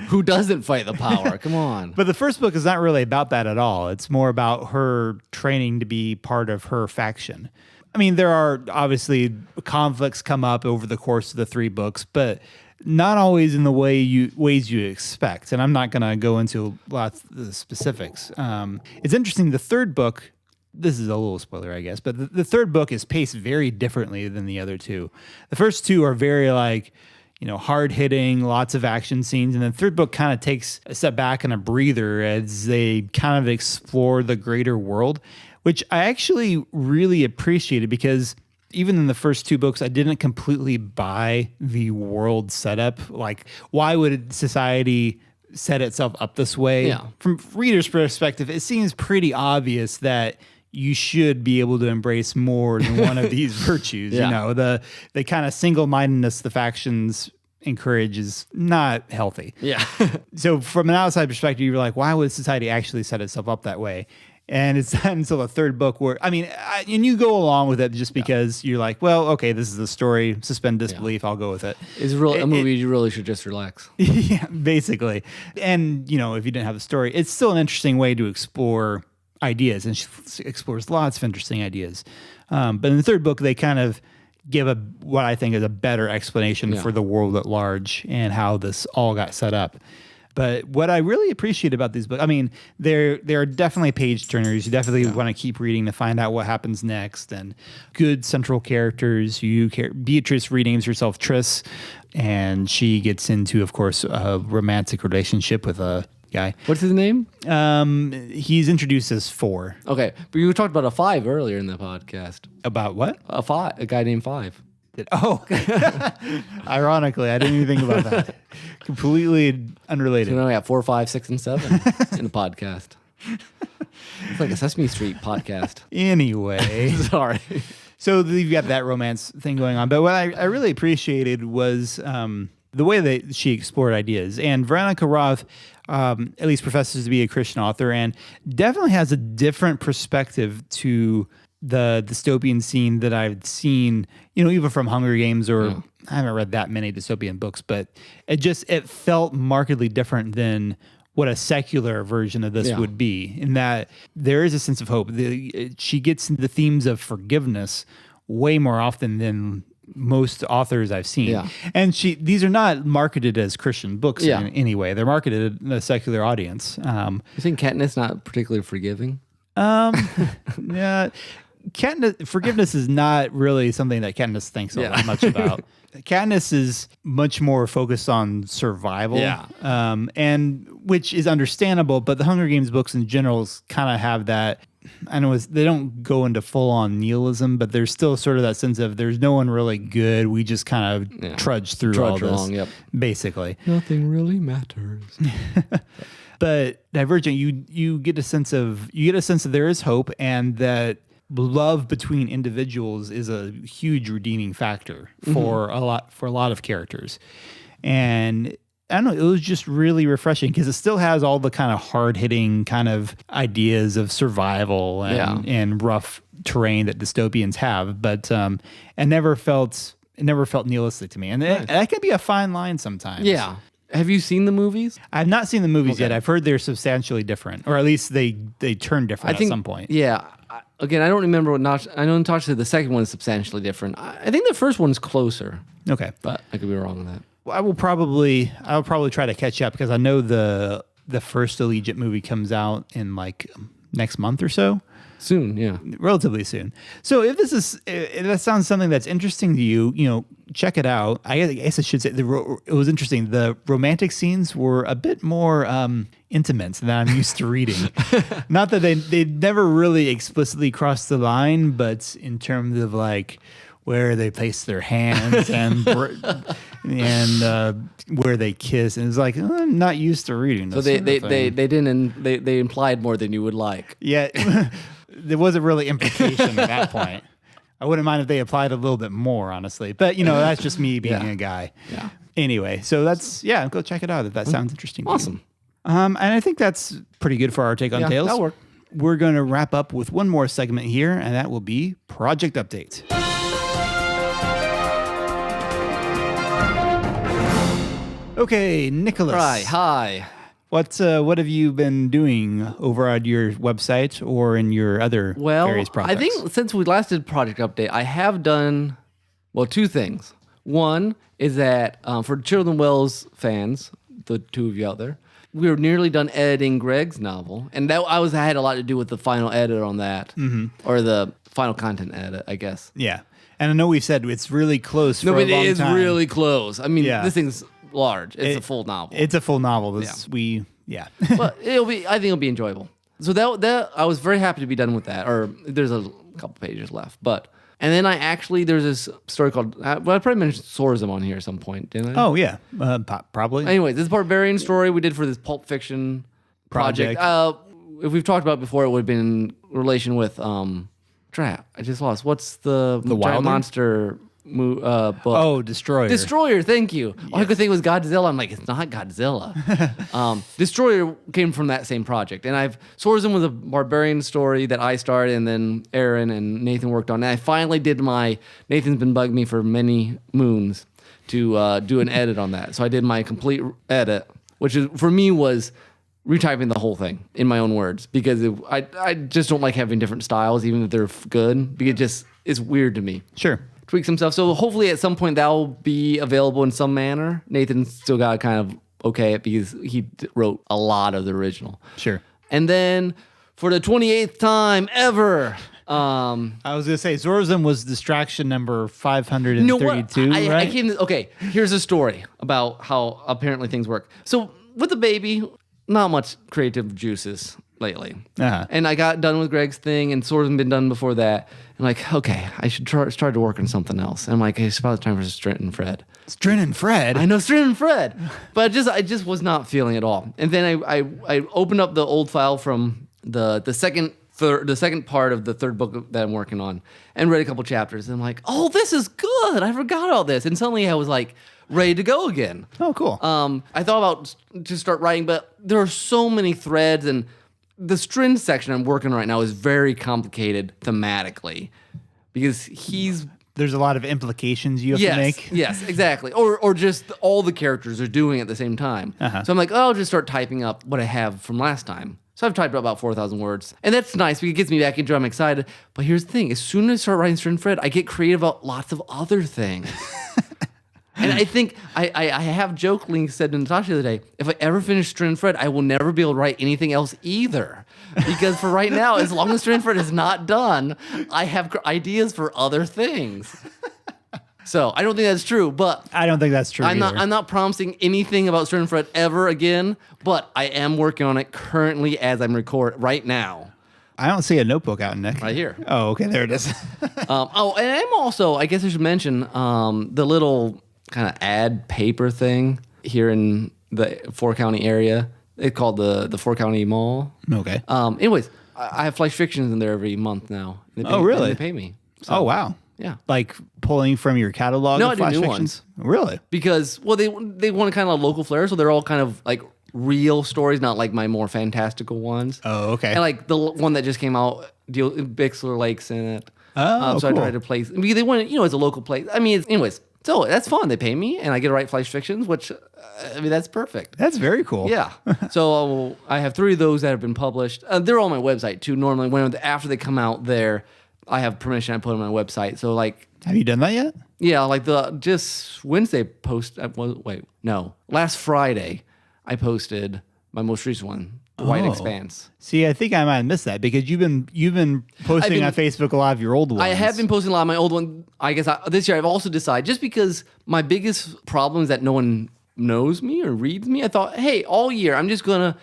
Who doesn't fight the power? Come on. But the first book is not really about that at all. It's more about her training to be part of her faction. I mean, there are obviously conflicts come up over the course of the 3 books, but not always in the ways you expect. And I'm not going to go into lots of the specifics. It's interesting. The third book, this is a little spoiler, I guess, but the third book is paced very differently than the other 2. The first 2 are very hard hitting, lots of action scenes. And the third book kind of takes a step back and a breather as they kind of explore the greater world, which I actually really appreciated, because even in the first 2 books, I didn't completely buy the world setup. Like, why would society set itself up this way? Yeah. From reader's perspective, it seems pretty obvious that you should be able to embrace more than one of these virtues. The kind of single-mindedness the factions encourage is not healthy. Yeah. So from an outside perspective, you're like, why would society actually set itself up that way? And it's not until the third book where, and you go along with it just because you're like, well, okay, this is the story, suspend disbelief, I'll go with it. It's a movie you really should just relax. Yeah, basically. And, if you didn't have the story, it's still an interesting way to explore ideas, and she explores lots of interesting ideas. But in the third book, they kind of give what I think is a better explanation for the world at large and how this all got set up. But what I really appreciate about these books, they're definitely page turners. You definitely want to keep reading to find out what happens next. And good central characters. Beatrice renames herself Triss, and she gets into, of course, a romantic relationship with a guy. What's his name? He's introduced as 4. Okay, but you talked about a 5 earlier in the podcast. About what? A guy named 5. Ironically, I didn't even think about that. Completely unrelated. So now we have 4, 5, 6, and 7 in the podcast. It's like a Sesame Street podcast. Anyway. Sorry. So you've got that romance thing going on. But what I really appreciated was the way that she explored ideas. And Veronica Roth at least professes to be a Christian author and definitely has a different perspective to the dystopian scene that I've seen, even from Hunger Games, or I haven't read that many dystopian books, but it felt markedly different than what a secular version of this would be, in that there is a sense of hope. She gets into the themes of forgiveness way more often than most authors I've seen. Yeah. And these are not marketed as Christian books in any way. They're marketed to a secular audience. You think Katniss not particularly forgiving? Yeah. Forgiveness is not really something that Katniss thinks all that much about. Katniss is much more focused on survival, and which is understandable. But the Hunger Games books in general kind of have that. I know they don't go into full on nihilism, but there's still sort of that sense of there's no one really good. We just kind of trudge through all this, basically. Nothing really matters. But Divergent, you get a sense of there is hope, and that love between individuals is a huge redeeming factor for a lot of characters. And I don't know, it was just really refreshing because it still has all the kind of hard-hitting kind of ideas of survival and rough terrain that dystopians have, but it never felt nihilistic to me. And that can be a fine line sometimes. Yeah. Have you seen the movies? I've not seen the movies yet. I've heard they're substantially different, or at least they turn different at some point. Yeah. Again, I don't remember what Notch. I know Notch said the second one is substantially different. I think the first one's closer. Okay, but I could be wrong on that. Well, I'll probably try to catch up because I know the first Allegiant movie comes out in like next month or so. Soon, yeah, relatively soon. So if that sounds something that's interesting to you, check it out. I guess I should say it was interesting. The romantic scenes were a bit more intimate than I'm used to reading. Not that they never really explicitly crossed the line, but in terms of like where they place their hands and where they kiss, and it's like I'm not used to reading this. So they implied more than you would like. Yeah. There wasn't really implication at that point. I wouldn't mind if they applied a little bit more, honestly. But, that's just me being a guy. Yeah. Anyway, so go check it out if that sounds interesting. Awesome. And I think that's pretty good for our take on Tales. That'll work. We're going to wrap up with one more segment here, and that will be Project Update. Okay, Nicholas. Right, hi. What have you been doing over on your website or in your other various projects? I think since we last did Project Update, I have done, two things. One is that for Children Wells fans, the two of you out there, we were nearly done editing Greg's novel. And that I had a lot to do with the final edit on that, or the final content edit, I guess. Yeah. And I know we've said it's really close for a long time. No, but it is really close. I mean, this thing's large. It's a full novel. It's a full novel. But I think it'll be enjoyable. So that I was very happy to be done with that. Or there's a couple pages left, and then there's this story called. I probably mentioned Swordsm on here at some point, didn't I? Oh yeah, probably. Anyway, this barbarian story we did for this Pulp Fiction project. If we've talked about it before, it would have been in relation with I just lost. What's the giant monster? book. Oh, Destroyer. Destroyer, thank you. All I could think was Godzilla. I'm like, it's not Godzilla. Destroyer came from that same project. And Swordsman was a barbarian story that I started, and then Aaron and Nathan worked on. And I finally did Nathan's been bugging me for many moons to do an edit on that. So I did my complete edit, which for me was retyping the whole thing in my own words, because I just don't like having different styles, even if they're good, because it's weird to me. Sure. Tweak some stuff. So hopefully at some point that'll be available in some manner. Nathan's still got to kind of okay it because he wrote a lot of the original. Sure. And then for the 28th time ever, I was going to say, Zorzum was distraction number 532, right? Okay, here's a story about how apparently things work. So with the baby, not much creative juices lately. Uh-huh. And I got done with Greg's thing, and Sword's been done before that. I'm like, okay, I should start to work on something else. And I'm like, it's about time for Strin and Fred. Strin and Fred? I know Strin and Fred. But I just was not feeling it at all. And then I opened up the old file from the second part of the third book that I'm working on and read a couple chapters. And I'm like, oh, this is good. I forgot all this. And suddenly I was like, ready to go again. Oh, cool. I thought about to start writing, but there are so many threads, and the Strin section I'm working on right now is very complicated thematically because there's a lot of implications you have to make. Yes, exactly. Or just all the characters are doing at the same time. Uh-huh. So I'm like, I'll just start typing up what I have from last time. So I've typed up about 4,000 words. And that's nice because it gets me back into it. I'm excited. But here's the thing. As soon as I start writing Strin and Fred, I get creative about lots of other things. And I think I have jokingly said to Natasha the other day, if I ever finish Strin and Fred, I will never be able to write anything else either. Because for right now, as long as Strin and Fred is not done, I have ideas for other things. So I don't think that's true, but I don't think that's true I'm either. not promising anything about Strin and Fred ever again, but I am working on it currently as I'm recording right now. I don't see a notebook out, Nick. Right here. Oh, okay, there it is. And I'm also, I guess I should mention, the little kind of ad paper thing here in the 4-county area. It's called the 4-county Mall. Okay. Anyways, I have Flash Fictions in there every month now. Oh, really? They pay me. So, oh, wow. Yeah. Like pulling from your catalog No, of I do Flash new Fictions? Really? Because, well, they want kind of local flair, so they're all kind of like real stories, not like my more fantastical ones. Oh, okay. And like the one that just came out, Bixler Lake's in it. Oh, so cool. I tried to place, because they want, it's a local place. I mean, anyways, so that's fun. They pay me, and I get to write Flash Fictions, which, that's perfect. That's very cool. Yeah. So I have 3 of those that have been published. They're all on my website too. Normally, after they come out there, I have permission. I put them on my website. So like, Have you done that yet? yeah, like just Wednesday post. Last Friday, I posted my most recent one, The White Expanse. See, I think I might have missed that because you've been posting on Facebook a lot of your old ones. I have been posting a lot of my old one. I guess this year I've also decided, just because my biggest problem is that no one knows me or reads me, I thought, hey, all year I'm just gonna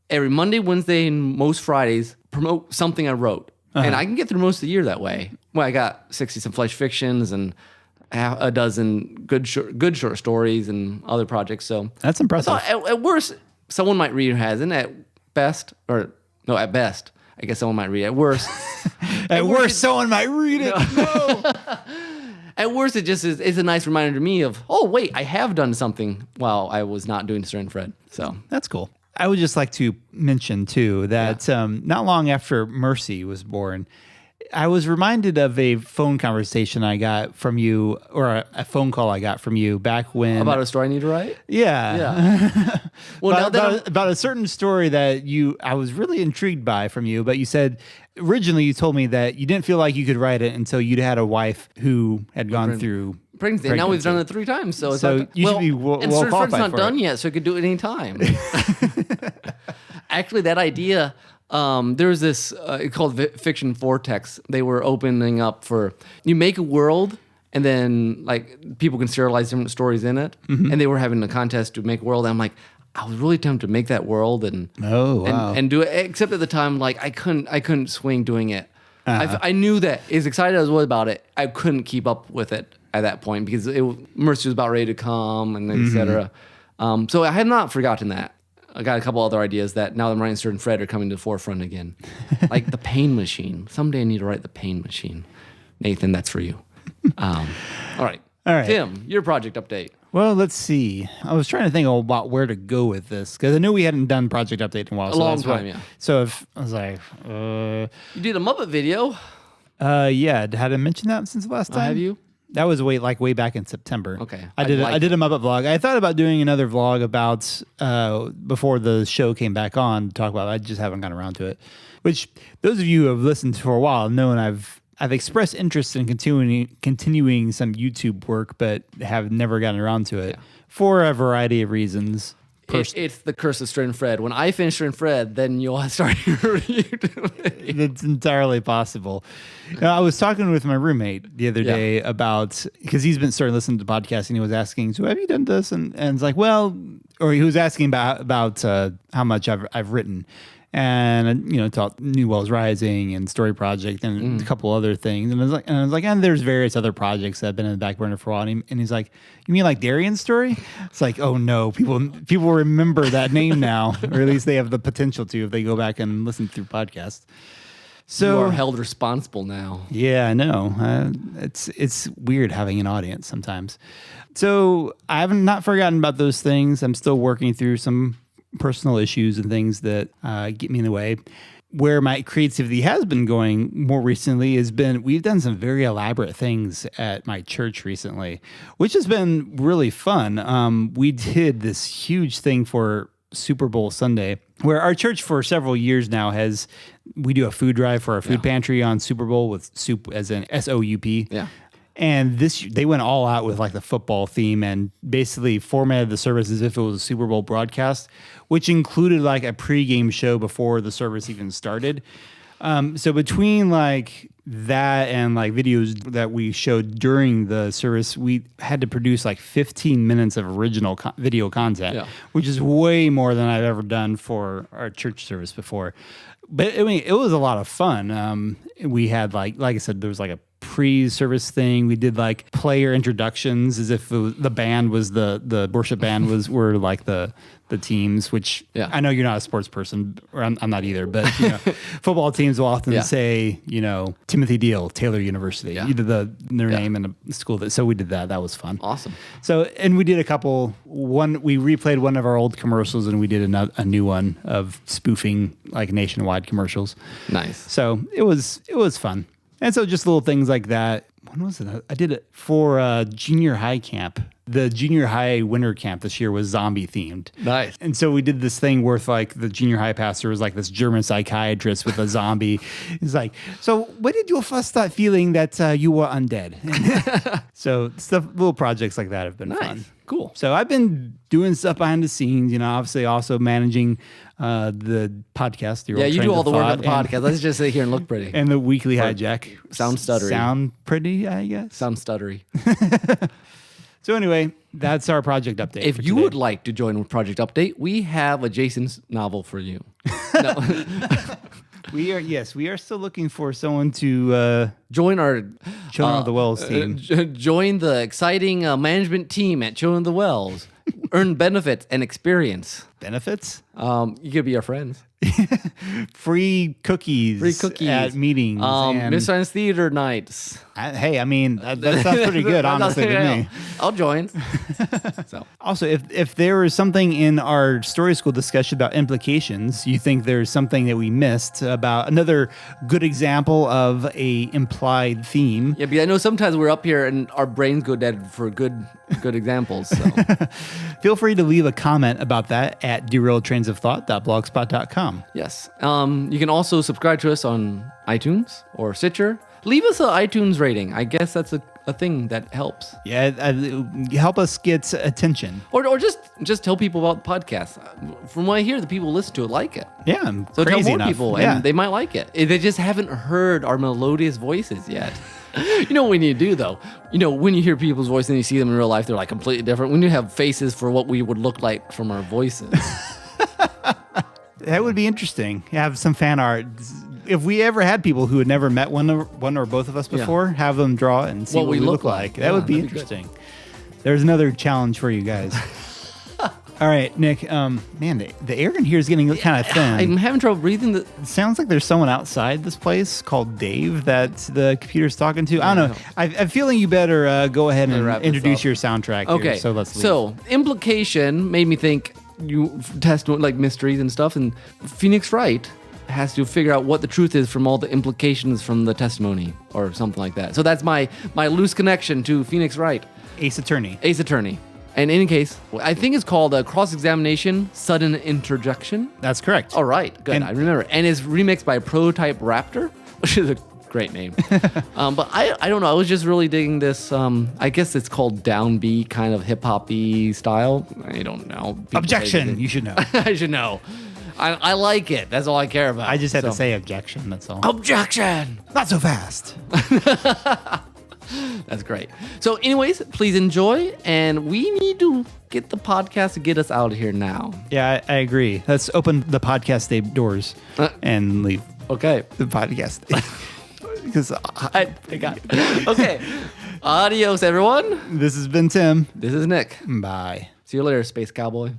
every Monday, Wednesday, and most Fridays promote something I wrote. And I can get through most of the year that way. Well, I got 60 some Flash Fictions and a dozen good short stories and other projects. So That's impressive. at worst, someone might read who hasn't. At best, I guess someone might read. At worst, At worst, someone might read it. No. At worst, it just is. It's a nice reminder to me of, oh wait, I have done something while I was not doing Strin and Fred. So That's cool. I would just like to mention, too, that not long after Mercy was born, I was reminded of a phone conversation I got from you, or a phone call I got from you back when... About a story I need to write? Yeah. Yeah. Well, about a certain story that I was really intrigued by from you, but you said... Originally, you told me that you didn't feel like you could write it until you'd had a wife who had gone through pregnancy. Now we've done it 3 times, so it's you should be well and Strin and qualified Fred's not for done it. yet, so it could do it any time. Actually, that idea, there was this called Fiction Vortex. They were opening up for, you make a world, and then like people can serialize different stories in it, and they were having a contest to make a world. And I'm like, I was really tempted to make that world and do it. Except at the time, like I couldn't swing doing it. I knew that as excited as I was about it, I couldn't keep up with it at that point because Mercy was about ready to come and etc. So I have not forgotten that. I got a couple other ideas that now that I'm writing Strin and Fred are coming to the forefront again, like the Pain Machine. Someday I need to write the Pain Machine. Nathan, that's for you. All right. All right. Tim, your project update. Well, let's see. I was trying to think about where to go with this because I knew we hadn't done project update in a while. A long time, yeah. So if I was like, You did a Muppet video. yeah, had I mentioned that since the last time? Have you? That was way back in September. Okay. I did a Muppet vlog. I thought about doing another vlog about before the show came back on to talk about it. I just haven't gotten around to it. Which those of you who have listened for a while know, and I've expressed interest in continuing some YouTube work, but have never gotten around to it for a variety of reasons. It's the curse of Stray and Fred. When I finish Stray and Fred, then you'll start your YouTube. It's entirely possible. I was talking with my roommate the other day about, because he's been starting listening to podcasts, and he was asking, so have you done this? And it's like, well, or he was asking about how much I've written. And taught New Wells Rising and Story Project and a couple other things, and I was like, and there's various other projects that have been in the back burner for a while. And he's like, you mean like Darian's Story? It's like, oh no, people remember that name now, or at least they have the potential to if they go back and listen through podcasts. So you are held responsible now. Yeah, I know. It's weird having an audience sometimes. So I haven't not forgotten about those things. I'm still working through some personal issues and things that get me in the way. Where my creativity has been going more recently has been, we've done some very elaborate things at my church recently, which has been really fun. We did this huge thing for Super Bowl Sunday, where our church for several years now we do a food drive for our food pantry on Super Bowl with soup as in SOUP. Yeah. And they went all out with like the football theme and basically formatted the service as if it was a Super Bowl broadcast, which included like a pregame show before the service even started. So between like that and like videos that we showed during the service, we had to produce like 15 minutes of original video content, which is way more than I've ever done for our church service before. But I mean, it was a lot of fun. We had like I said, there was like a pre-service thing. We did like player introductions as if the band was the worship band were like the teams, which I know you're not a sports person, or I'm not either, but football teams will often say, Timothy Deal, Taylor University, either their name and the school. So we did that. That was fun. Awesome. So, and we did we replayed one of our old commercials, and we did a new one of spoofing like nationwide commercials. Nice. So it was fun. And so just little things like that. When was it? I did it for junior high camp. The junior high winter camp this year was zombie themed. Nice. And so we did this thing where like the junior high pastor was like this German psychiatrist with a zombie. He's like, so when did you first start feeling that you were undead? So little projects like that have been fun. Cool. So I've been doing stuff behind the scenes, obviously also managing the podcast. You do all the work on the podcast. Let's just sit here and look pretty. And the weekly hijack. Sound stuttery. Sound pretty, I guess. Sound stuttery. So anyway, that's our project update. If you would like to join with Project Update, we have a Jason's novel for you. No. We are still looking for someone to join our Children of the Wells team. Join the exciting management team at Children of the Wells. Earn benefits and experience. Benefits? You could be our friends. Free cookies at meetings. Miss Science Theater nights. Hey, I mean, that sounds pretty good, honestly, to me. I'll join. So. Also, if there is something in our story school discussion about implications, you think there's something that we missed about another good example of a implied theme. Yeah, because I know sometimes we're up here and our brains go dead for good examples. So. Feel free to leave a comment about that at derailedtrainsofthought.blogspot.com. Yes. You can also subscribe to us on iTunes or Stitcher. Leave us an iTunes rating. I guess that's a thing that helps. Yeah, help us get attention. Or just tell people about the podcast. From what I hear, the people who listen to it like it. Yeah, so tell more enough. people, and they might like it. They just haven't heard our melodious voices yet. You know what we need to do, though? When you hear people's voices and you see them in real life, they're like completely different. We need to have faces for what we would look like from our voices. That would be interesting. Have some fan art. If we ever had people who had never met one or both of us before, have them draw and see what we look like. That would be interesting. There's another challenge for you guys. All All right, Nick. Man, the air in here is getting kind of thin. I'm having trouble breathing. It sounds like there's someone outside this place called Dave that the computer's talking to. I don't know. I'm feeling you better go ahead and introduce your soundtrack here. Okay. So let's leave. So Implication made me think you test like mysteries and stuff, and Phoenix Wright has to figure out what the truth is from all the implications from the testimony or something like that. So that's my loose connection to Phoenix Wright. Ace Attorney. Ace Attorney. And in any case, I think it's called a cross-examination, sudden interjection. That's correct. All right, good. And I remember. And it's remixed by Prototype Raptor, which is a great name. But I don't know. I was just really digging this. I guess it's called downbeat, kind of hip-hop-y style. I don't know. People Objection. You should know. I should know. I like it. That's all I care about. I just had to say objection. That's all. Objection. Not so fast. That's great. So anyways, please enjoy. And we need to get the podcast to get us out of here now. Yeah, I agree. Let's open the podcast day doors and leave Okay. the podcast. Because I got it. Okay. Adios, everyone. this has been Tim. This is Nick. Bye. See you later, Space Cowboy.